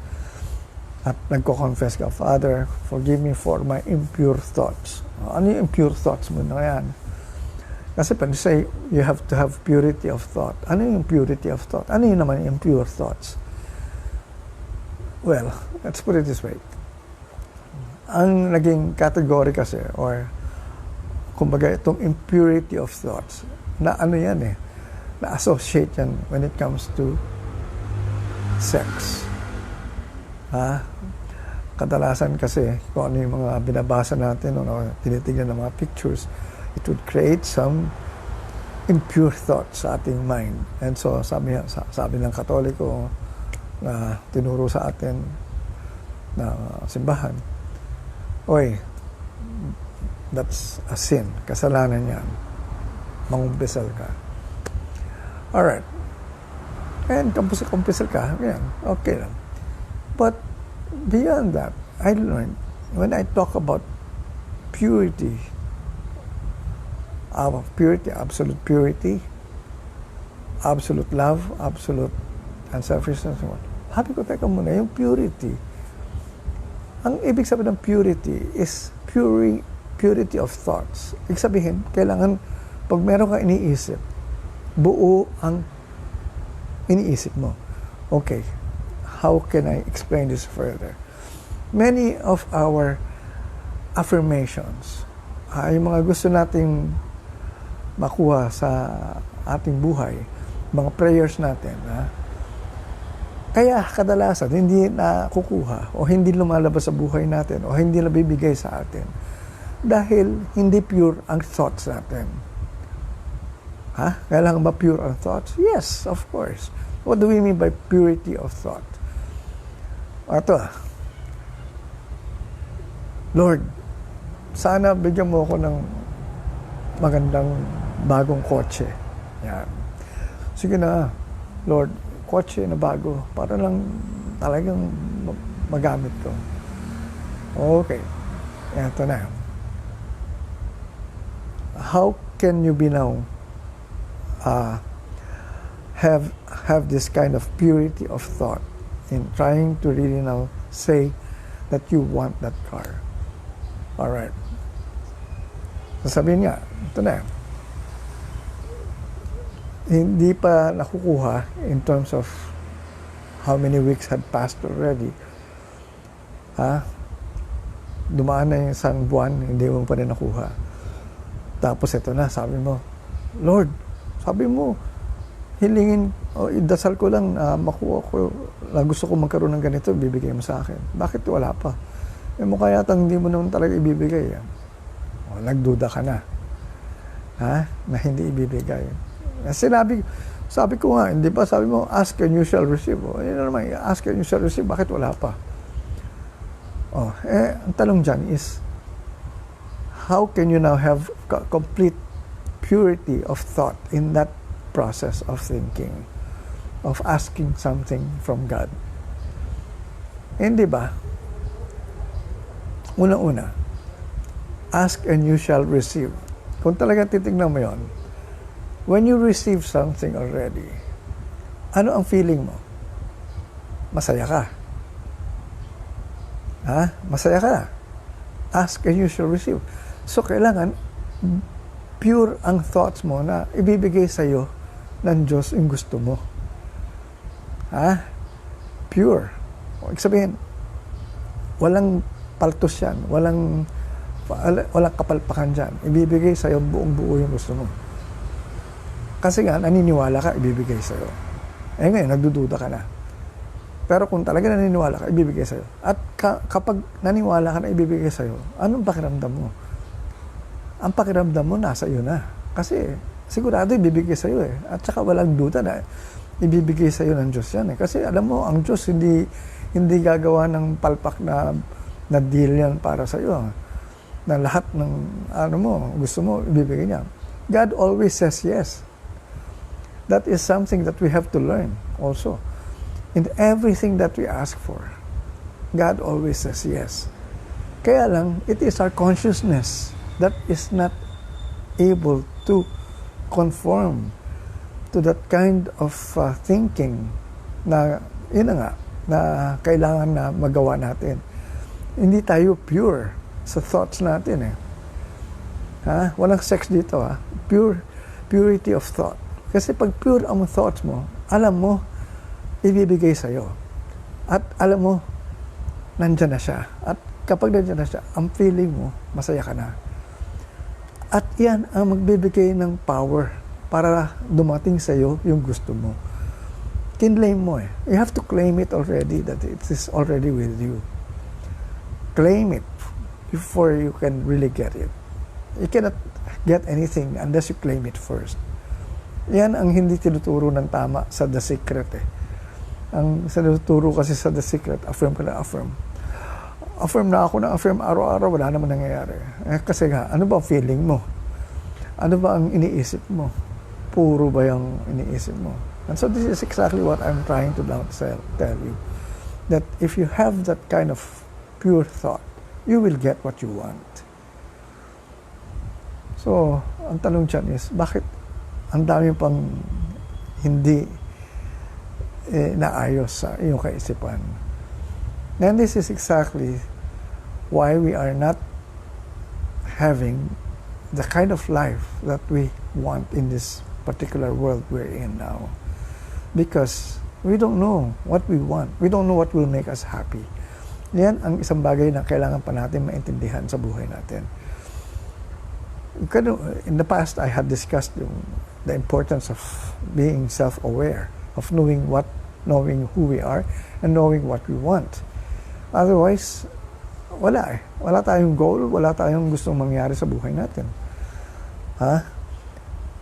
At nagko-confess ka, Father, forgive me for my impure thoughts. Ano yung impure thoughts mo na yan? Kasi when you say you have to have purity of thought, ano yung purity of thought? Ano yung naman yung impure thoughts? Well, let's put it this way. Ang naging category kasi, or kumbaga itong impurity of thoughts, na ano yan na-associate yan when it comes to sex. Kadalasan kasi kung ano yung mga binabasa natin o tinitignan ng mga pictures, it would create some impure thoughts sa ating mind. And so sabi ng Katoliko na tinuro sa atin na simbahan, that's a sin, kasalanan yan, mangumpisal ka. Alright, and kumpisal ka, yan, okay lang. But beyond that, I learned, when I talk about purity, absolute purity, absolute love, absolute unselfishness, sabi ko, teka muna, yung purity, ang ibig sabihin ng purity is purity of thoughts. Ibig sabihin, kailangan, pag meron ka iniisip, buo ang iniisip mo. Okay, how can I explain this further? Many of our affirmations, yung mga gusto nating makuha sa ating buhay, mga prayers natin, kaya kadalasan hindi nakukuha o hindi lumalabas sa buhay natin o hindi nabibigay sa atin Dahil hindi pure ang thoughts natin. Kailangan ba pure ang thoughts? Yes, of course. What do we mean by purity of thought? Ito Lord, sana bigyan mo ako ng magandang bagong kotse. Yan. Sige na, Lord, kotse na bago. Para lang talagang magamit ko. Okay. Ito na. How can you be now have this kind of purity of thought in trying to really now say that you want that car? All right. Sasabihin niya, ito na. Hindi pa nakukuha in terms of how many weeks had passed already. Dumaan na yung isang buwan, hindi mo pa rin nakuha. Tapos ito na, sabi mo, Lord, sabi mo, hilingin, idasal ko lang na makuha ko, na gusto ko magkaroon ng ganito, bibigay mo sa akin. Bakit wala pa? Mukha yatang hindi mo naman talaga ibibigay. Nagduda ka na. Na hindi ibibigay. Sabi ko nga, hindi ba, sabi mo, ask and you shall receive. Yun na naman, ask and you shall receive, bakit wala pa? Ang tanong dyan is, how can you now have complete purity of thought in that process of thinking, of asking something from God? Hindi ba? Una-una, ask and you shall receive. Kung talagang titignan mo yon, when you receive something already, ano ang feeling mo? Masaya ka. Masaya ka. Ask and you shall receive. So, kailangan pure ang thoughts mo na ibibigay sa'yo ng Diyos yung gusto mo. Pure. Ibig sabihin, walang paltos yan. Walang kapalpakan dyan. Ibibigay sa'yo buong-buo yung gusto mo. Kasi nga, naniniwala ka, ibibigay sa'yo. Ngayon, nagdududa ka na. Pero kung talaga naniniwala ka, ibibigay sa'yo. At kapag naniwala ka na ibibigay sa'yo, anong pakiramdam mo? Ang pakiramdam mo, nasa iyo na. Kasi sigurado ibibigay sa'yo At saka walang duda na ibibigay sa'yo ng Diyos yan Kasi alam mo, ang Diyos hindi gagawa ng palpak na deal yan para sa'yo. Na lahat ng gusto mo, ibibigay niya. God always says yes. That is something that we have to learn also. In everything that we ask for, God always says yes. Kaya lang, it is our consciousness that is not able to conform to that kind of thinking na, na kailangan na magawa natin. Hindi tayo pure sa thoughts natin Walang sex dito Purity of thought. Kasi pag pure ang thoughts mo, alam mo, ibibigay sa'yo. At alam mo, nandyan na siya. At kapag nandyan na siya, ang feeling mo, masaya ka na. At yan ang magbibigay ng power para dumating sa'yo yung gusto mo. Kinlaim mo You have to claim it already, that it is already with you. Claim it before you can really get it. You cannot get anything unless you claim it first. Yan ang hindi tinuturo ng tama sa The Secret Ang tinuturo kasi sa The Secret, affirm ka na affirm. Affirm na ako na affirm araw-araw, wala naman nangyayari. Kasi nga, ano ba ang feeling mo? Ano ba ang iniisip mo? Puro ba yung iniisip mo? And so this is exactly what I'm trying to tell you. That if you have that kind of pure thought, you will get what you want. So, ang tanong dyan is, bakit ang dami pang hindi naayos sa iyong kaisipan? And this is exactly why we are not having the kind of life that we want in this particular world we're in now. Because we don't know what we want. We don't know what will make us happy. Yan ang isang bagay na kailangan pa natin maintindihan sa buhay natin. In the past, I had discussed the importance of being self-aware, of knowing who we are, and knowing what we want. Otherwise, Wala eh. Wala tayong goal, wala tayong gustong mangyari sa buhay natin.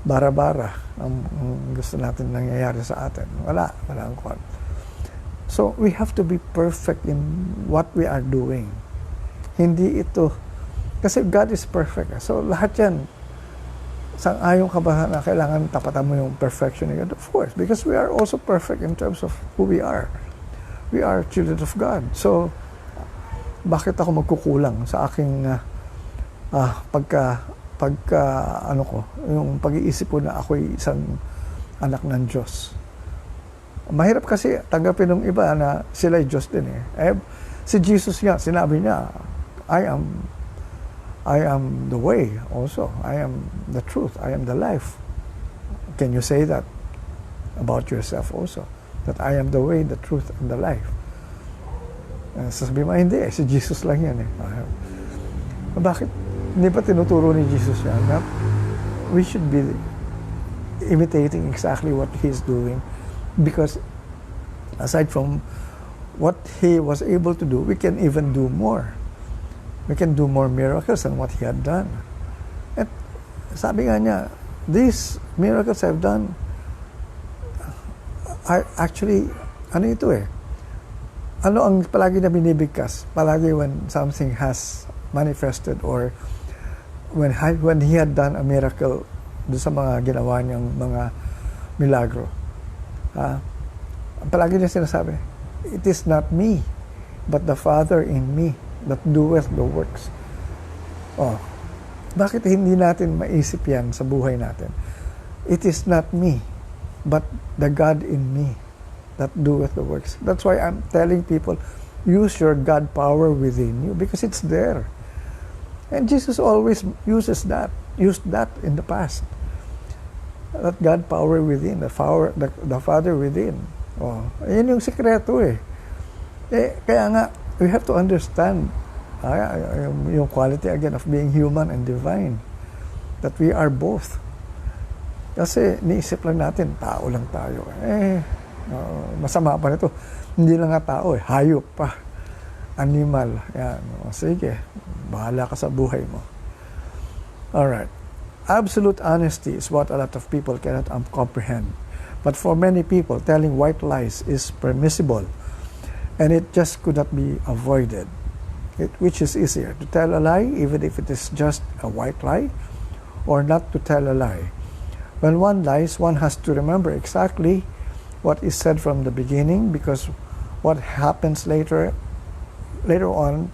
Bara-bara ang gusto natin nangyayari sa atin. Wala ang kwan. So, we have to be perfect in what we are doing. Hindi ito, kasi God is perfect. So, lahat yan, sang-ayon ka ba na kailangan tapatan mo yung perfection ni God? Of course, because we are also perfect in terms of who we are. We are children of God. So, bakit ako magkukulang sa aking yung pag-iisip ko na ako'y isang anak ng Diyos? Mahirap kasi tanggapin ng iba na sila'y Diyos din eh. Si Jesus nga, sinabi niya, I am the way also. I am the truth. I am the life. Can you say that about yourself also? That I am the way, the truth, and the life. Sasabihin mo, hindi si Jesus lang yan eh. Bakit? Hindi pa tinuturo ni Jesus yan? We should be imitating exactly what He's doing. Because aside from what He was able to do, we can even do more. We can do more miracles than what He had done. At sabi nga niya, these miracles I've done are actually, ano ito eh, ano ang palagi na binibigkas? Palagi when something has manifested or when He had done a miracle doon sa mga ginawa niyang mga milagro. Palagi niya sinasabi, it is not me, but the Father in me that doeth the works. Bakit hindi natin maisip yan sa buhay natin? It is not me, but the God in me that doeth the works. That's why I'm telling people, use your God power within you because it's there. And Jesus always used that in the past. That God power within, the Father within. Yan yung sikreto eh. Kaya nga, we have to understand yung quality again of being human and divine. That we are both. Kasi niisip lang natin, tao lang tayo. Masama pa nito. Hindi lang nga tao eh, hayop pa. Animal. Yan. Sige, bahala ka sa buhay mo. Alright. Absolute honesty is what a lot of people cannot comprehend. But for many people, telling white lies is permissible, and it just could not be avoided. Which is easier, to tell a lie, even if it is just a white lie, or not to tell a lie? When one lies, one has to remember exactly what is said from the beginning, because what happens later on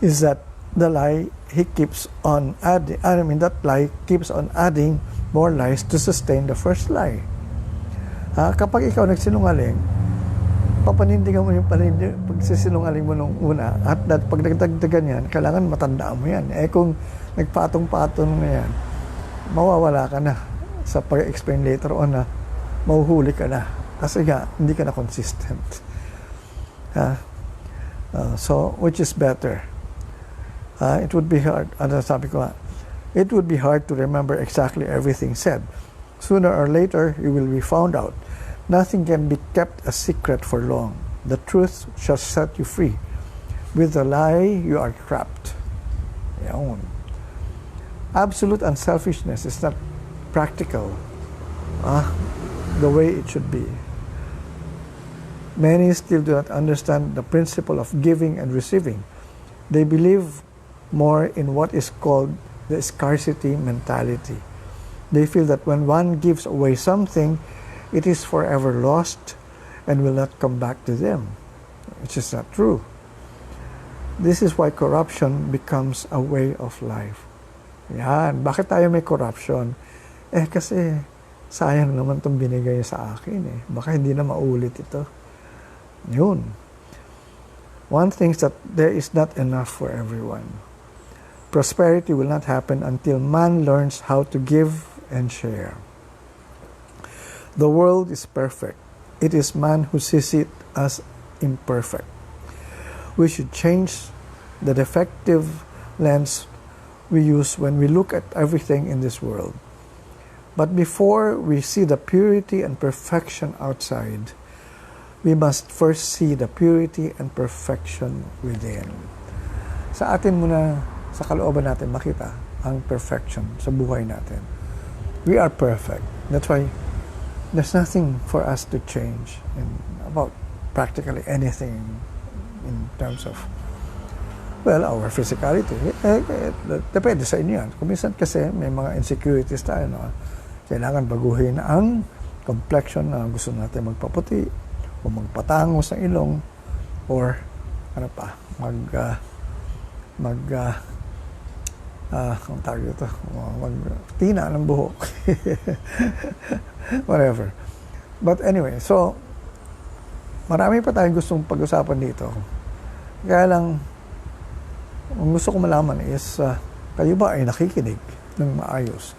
is that the lie keeps on adding. That lie keeps on adding more lies to sustain the first lie. Kapag ikaw nagsinungaling, papanindigan mo yung pagsisinungaling mo nung una, at pag nagdagdagan yan, kailangan matandaan mo yan. Kung nagpatong-patong na yan, mawawala ka na sa pag-explain later on na mahuhuli ka na. Kasi nga, hindi ka na consistent. So, which is better? It would be hard. Sabi ko nga, it would be hard to remember exactly everything said. Sooner or later, you will be found out. Nothing can be kept a secret for long. The truth shall set you free. With the lie, you are trapped. Yawn. Absolute unselfishness is not practical the way it should be. Many still do not understand the principle of giving and receiving. They believe more in what is called the scarcity mentality. They feel that when one gives away something, it is forever lost and will not come back to them, which is not true. This is why corruption becomes a way of life. Yan. Bakit tayo may corruption? Kasi sayang naman itong binigay sa akin eh. Baka hindi na maulit ito. Yun. One thinks that there is not enough for everyone. Prosperity will not happen until man learns how to give and share. The world is perfect. It is man who sees it as imperfect. We should change the defective lens we use when we look at everything in this world. But before we see the purity and perfection outside, we must first see the purity and perfection within. sa atin muna, sa kalooban natin makita ang perfection sa buhay natin. We are perfect. That's why there's nothing for us to change about practically anything in terms of, well, our physicality. Depende sa inyo yan. Kuminsan kasi may mga insecurities tayo, no? Kailangan baguhin ang complexion na gusto natin magpaputi o magpatangos ng ilong or ano pa, ang tawag ito, magtina ng buhok. Whatever. But anyway, so, marami pa tayong gustong pag-usapan dito. Kaya lang, ang gusto ko malaman is, kayo ba ay nakikinig ng maayos?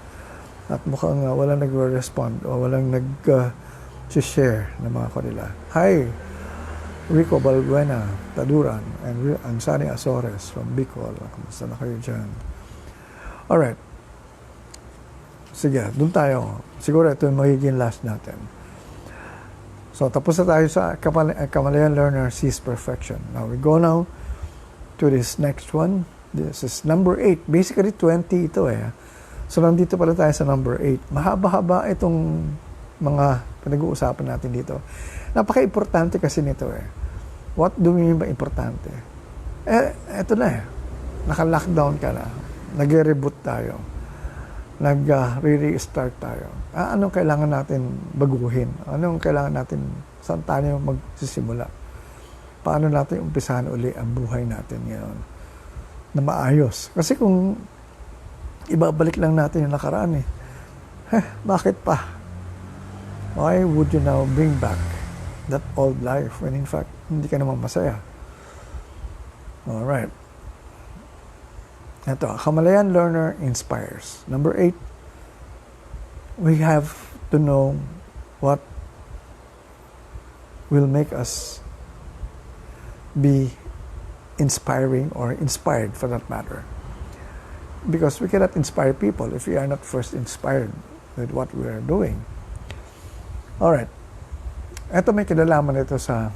At mukhang walang nag-respond o walang nag-share ng mga kanila. Hi, Rico Balbuena, Taduran, and Ansani Azores from Bicol. Kamusta na kayo dyan? Alright. Sige, dun tayo. Siguro ito yung magiging last natin. So, tapos na tayo sa Kamalayan Learner Sees Perfection. Now, we go now to this next one. This is number 8. Basically, 20 ito eh. So, nandito pala tayo sa number 8. Mahaba-haba itong mga pinag-uusapan natin dito. Napaka-importante kasi nito eh. What do we mean by importante? Eto na eh. Naka-lockdown ka na. Nag-reboot tayo. Nag-re-restart tayo. Anong kailangan natin baguhin? Anong kailangan natin, saan tayo magsisimula? Paano natin umpisahan uli ang buhay natin ngayon na maayos? Kasi kung ibabalik lang natin yung nakaraan bakit pa? Why would you now bring back that old life when in fact hindi ka naman masaya? Alright. Ito, Kamalayan Learner Inspires. Number 8, we have to know what will make us be inspiring or inspired for that matter. Because we cannot inspire people if we are not first inspired with what we are doing. Alright. Ito may kinalaman ito sa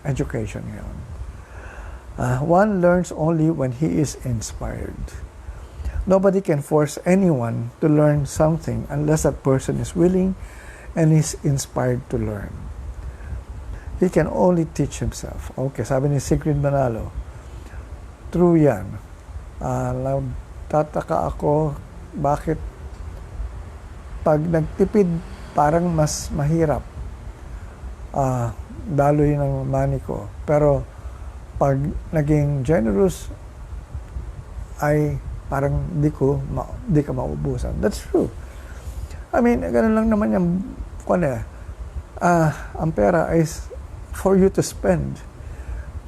education ngayon. One learns only when he is inspired. Nobody can force anyone to learn something unless that person is willing and is inspired to learn. He can only teach himself. Okay, sabi ni Sigrid Manalo, true yan. Tataka ako bakit pag nagtipid parang mas mahirap daloy ng money ko. Pero pag naging generous ay parang di ka maubusan. That's true. I mean, ganun lang naman yung ang pera is for you to spend.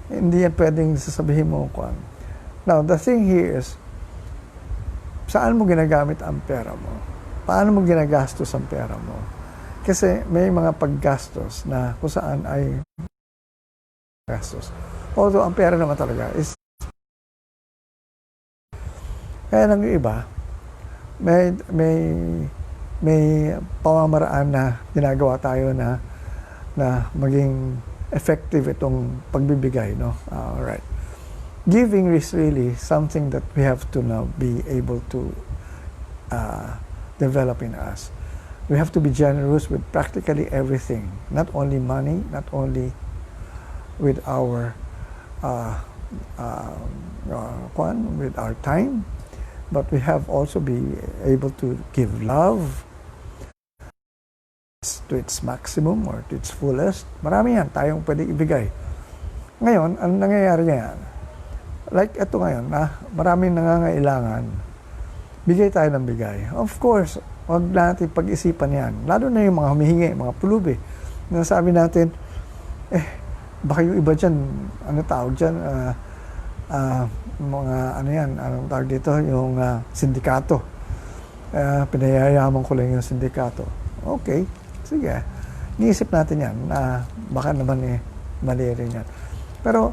Hindi yan pwedeng sasabihin mo Now, the thing here is, saan mo ginagamit ang pera mo? Paano mo ginagastos ang pera mo? Kasi may mga paggastos na kung saan ay gastos. Although, ang pera naman talaga is kaya lang yung iba, may pamamaraan na ginagawa tayo na maging effective itong pagbibigay, no? Alright. Giving is really something that we have to now be able to develop in us. We have to be generous with practically everything. Not only money, not only with our with our time, but we have also be able to give love to its maximum or to its fullest. Marami yan tayong pwede ibigay. Ngayon, ang nangyayari yan, like ito ngayon, maraming nangangailangan, bigay tayo ng bigay. Of course, huwag natin pag-isipan yan. Lalo na yung mga humihingi, mga pulubi. Nasabi natin, baka yung iba dyan, ano tawag dyan, mga ano yan, anong tawag dito, yung sindikato. Pinayayaman ko lang yung sindikato. Okay, sige. Niisip natin yan, baka naman mali rin yan. Pero,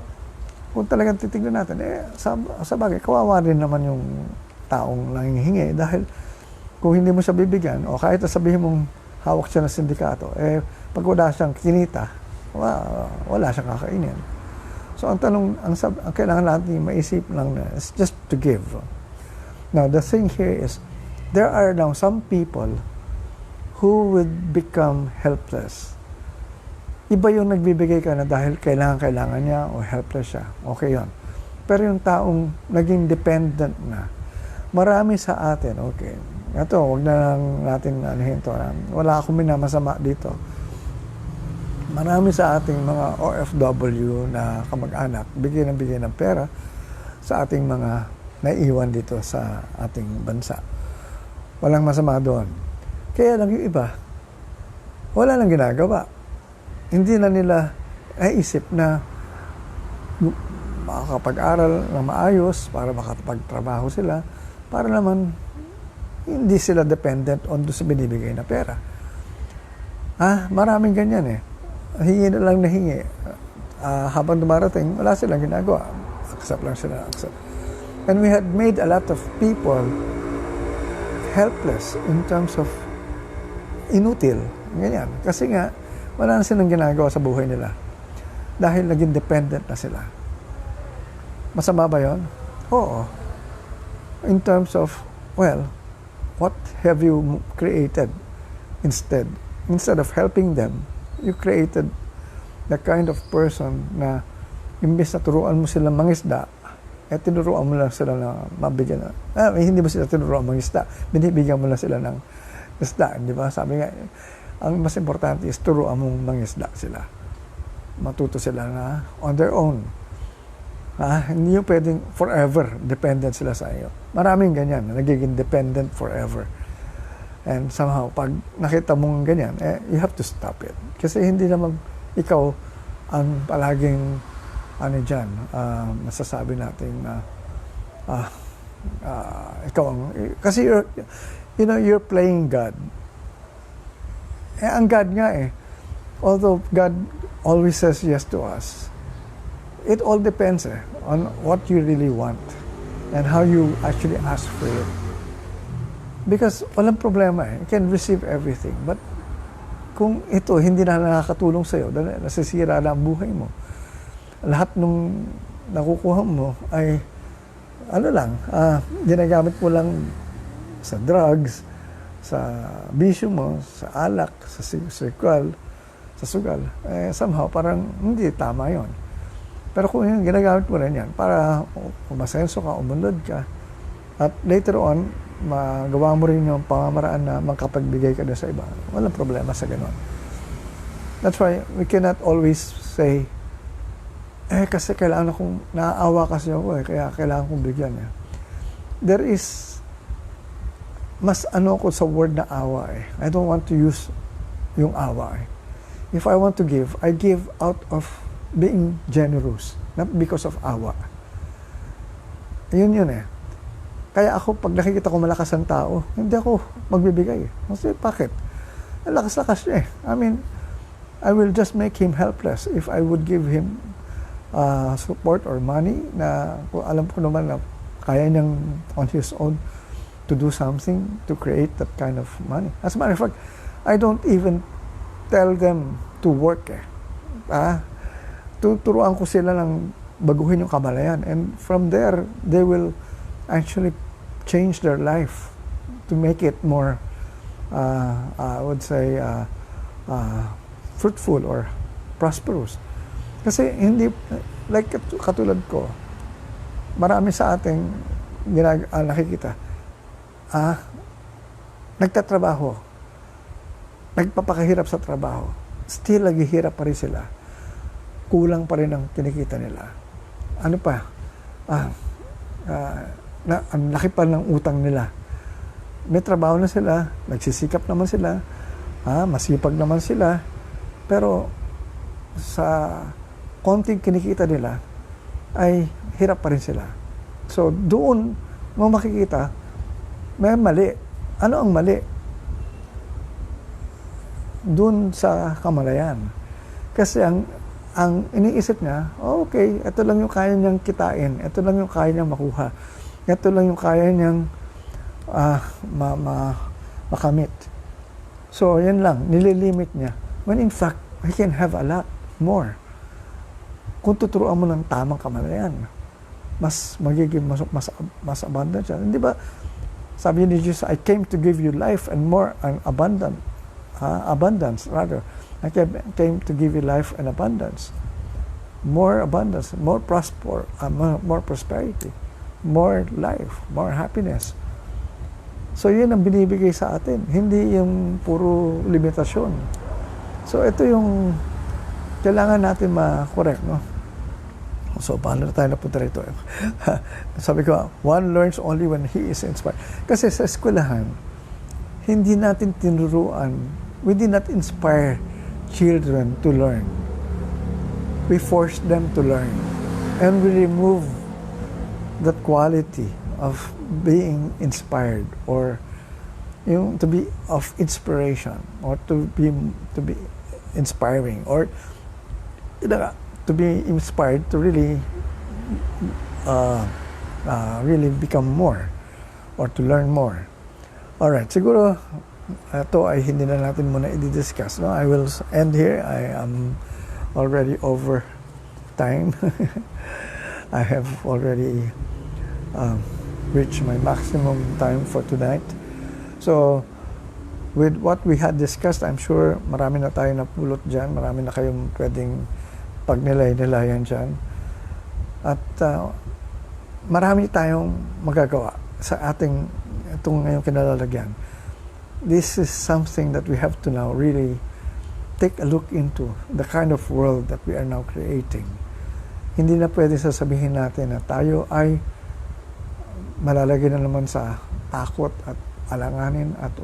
kung talagang titignan natin, sa bagay, kawawa rin naman yung taong nanghihingi dahil kung hindi mo siya bibigyan, o kahit sabihin mong hawak siya ng sindikato, pag wala siyang kinita, wala siyang kakainin. So ang tanong, ang kailangan natin maisip lang na is just to give. Now the thing here is, there are now some people who would become helpless. Iba yung nagbibigay ka na dahil kailangan niya o helpless siya. Okay yun. Pero yung taong naging dependent na, marami sa atin, okay, ito, wag na lang natin anahin to. Wala akong minamasama dito. Marami sa ating mga OFW na kamag-anak, bigyan ng pera sa ating mga naiiwan dito sa ating bansa. Walang masama doon. Kaya lang yung iba, wala lang ginagawa. Hindi na nila naisip na makakapag-aral na maayos para makapagtrabaho sila, para naman hindi sila dependent on doon sa binibigay na pera. Maraming ganyan eh. Hingi na lang na hingi. Habang dumarating, wala silang ginagawa. Accept lang sila. Accept. And we had made a lot of people helpless in terms of inutil. Ganyan. Kasi nga, wala na silang ginagawa sa buhay nila. Dahil naging dependent na sila. Masama ba yun? Oo. In terms of, well, what have you created instead? Instead of helping them, you created the kind of person na imbes na turuan mo silang mangisda, tinuruan mo lang sila na mabigyan na. Hindi mo sila tinuruan mangisda, binibigyan mo lang sila ng isda, di ba? Sabi nga, ang mas importante is turuan mong mangisda sila. Matuto sila na on their own. Hindi yung pwedeng forever dependent sila sa iyo. Maraming ganyan, nagiging dependent forever. And somehow, pag nakita mong ganyan, you have to stop it. Kasi hindi naman ikaw ang palaging, masasabi natin na, ikaw ang, kasi you're playing God. Ang God nga although God always says yes to us, it all depends on what you really want and how you actually ask for it. Because walang problema you can receive everything. But kung ito hindi na nakakatulong sa'yo, nasisira na ang buhay mo. Lahat nung nakukuha mo ay ginagamit mo lang sa drugs, sa bisyo mo, sa alak, sa sugal. Somehow parang hindi tama yon. Pero kung yung ginagamit mo rin yan para umasenso ka, umunod ka, at later on, magawa mo rin yung pamamaraan na makapagbigay ka na sa iba, walang problema sa ganon. That's why we cannot always say, kasi kailangan akong, naaawa kasi ako kaya kailangan kong bigyan. There is, mas ko sa word na awa I don't want to use yung awa If I want to give, I give out of being generous, not because of awa. Yun Kaya ako, pag nakikita ko malakas ang tao, hindi ako magbibigay. Kasi, bakit? Lakas-lakas niya I mean, I will just make him helpless if I would give him support or money na alam ko naman na kaya niyang on his own to do something to create that kind of money. As a matter of fact, I don't even tell them to work tuturuan ko sila ng baguhin yung kamalayan. And from there, they will actually change their life to make it more, I would say, fruitful or prosperous. Kasi hindi, like katulad ko, marami sa ating nakikita, nagtatrabaho, nagpapakahirap sa trabaho, still naghihirap pa rin sila. Kulang pa rin ang kinikita nila. Ano pa? Ang laki pa ng utang nila. May trabaho na sila, nagsisikap naman sila, masipag naman sila, pero sa konting kinikita nila, ay hirap pa rin sila. So doon mo makikita, may mali. Ano ang mali? Doon sa kamalayan. Kasi ang iniisip niya, okay, ito lang yung kaya niyang kitain, ito lang yung kaya niyang makuha, ito lang yung kaya niyang makamit. So, yan lang, nililimit niya. When in fact, he can have a lot more. kung tuturuan mo ng tamang kamalayan, mas magiging mas abundant siya. Hindi ba, sabi ni Jesus, I came to give you life and more and abundance rather. I came to give you life and abundance. More abundance, more prosperity, more life, more happiness. So yun ang binibigay sa atin, hindi yung puro limitasyon. So ito yung kailangan natin ma-correct, no? So paano na tayo napunta rito? Sabi ko, one learns only when he is inspired. Kasi sa eskwelahan, hindi natin tinuruan, we did not inspire children to learn. We force them to learn. And we remove that quality of being inspired or to be of inspiration or to be inspiring or to be inspired to really really become more or to learn more. Alright, siguro ito ay hindi na natin muna i-discuss. No? I will end here. I am already over time. I have already reached my maximum time for tonight. So, with what we had discussed, I'm sure marami na tayo napulot dyan. Marami na kayong pwedeng pagnilay-nilayan dyan. At marami tayong magagawa sa ating itong ngayong kinalalagyan. This is something that we have to now really take a look into, the kind of world that we are now creating. Hindi na pwede sasabihin natin na tayo ay malalagay na naman sa takot at alanganin at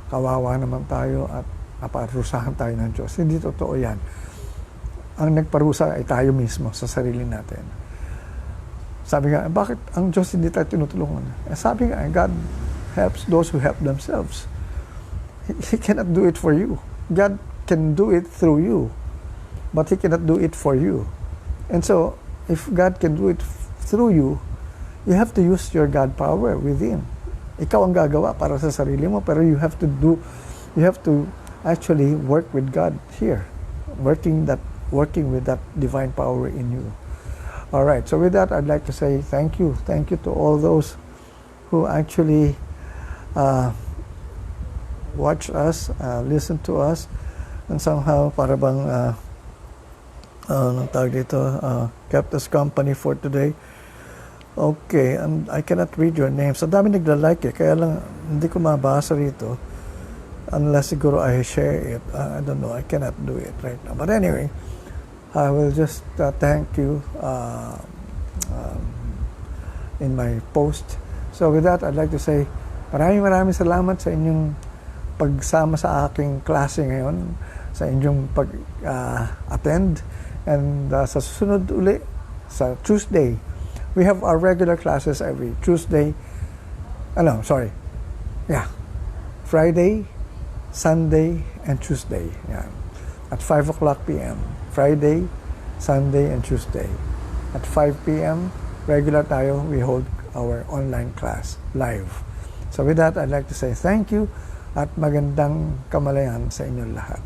kawawa naman tayo at naparusahan tayo ng Diyos. Hindi totoo yan. Ang nagparusa ay tayo mismo sa sarili natin. Sabi nga, bakit ang Diyos hindi tayo tinutulungan? Sabi nga, God helps those who help themselves. He cannot do it for you. God can do it through you, but He cannot do it for you. And so, if God can do it through you, you have to use your God power within. Ikaw ang gagawa para sa sarili mo, pero you have to actually work with God here, working with that divine power in you. All right, so with that, I'd like to say thank you to all those who actually watch us, listen to us, and somehow para bang anong tawag dito, kept us company for today. Okay, and I cannot read your names. Ang dami nagla-like kaya lang hindi ko mabasa rito unless siguro I share it. I don't know, I cannot do it right now. But anyway, I will just thank you in my post. So with that, I'd like to say maraming salamat sa inyong pagsama sa aking klase ngayon, sa inyong pag-attend. And sa susunod uli, sa Tuesday, we have our regular classes every Tuesday. Friday, Sunday, and Tuesday. Yan. At 5 o'clock p.m. Friday, Sunday, and Tuesday. At 5 p.m., regular tayo, we hold our online class live. So with that, I'd like to say thank you at magandang kamalayan sa inyong lahat.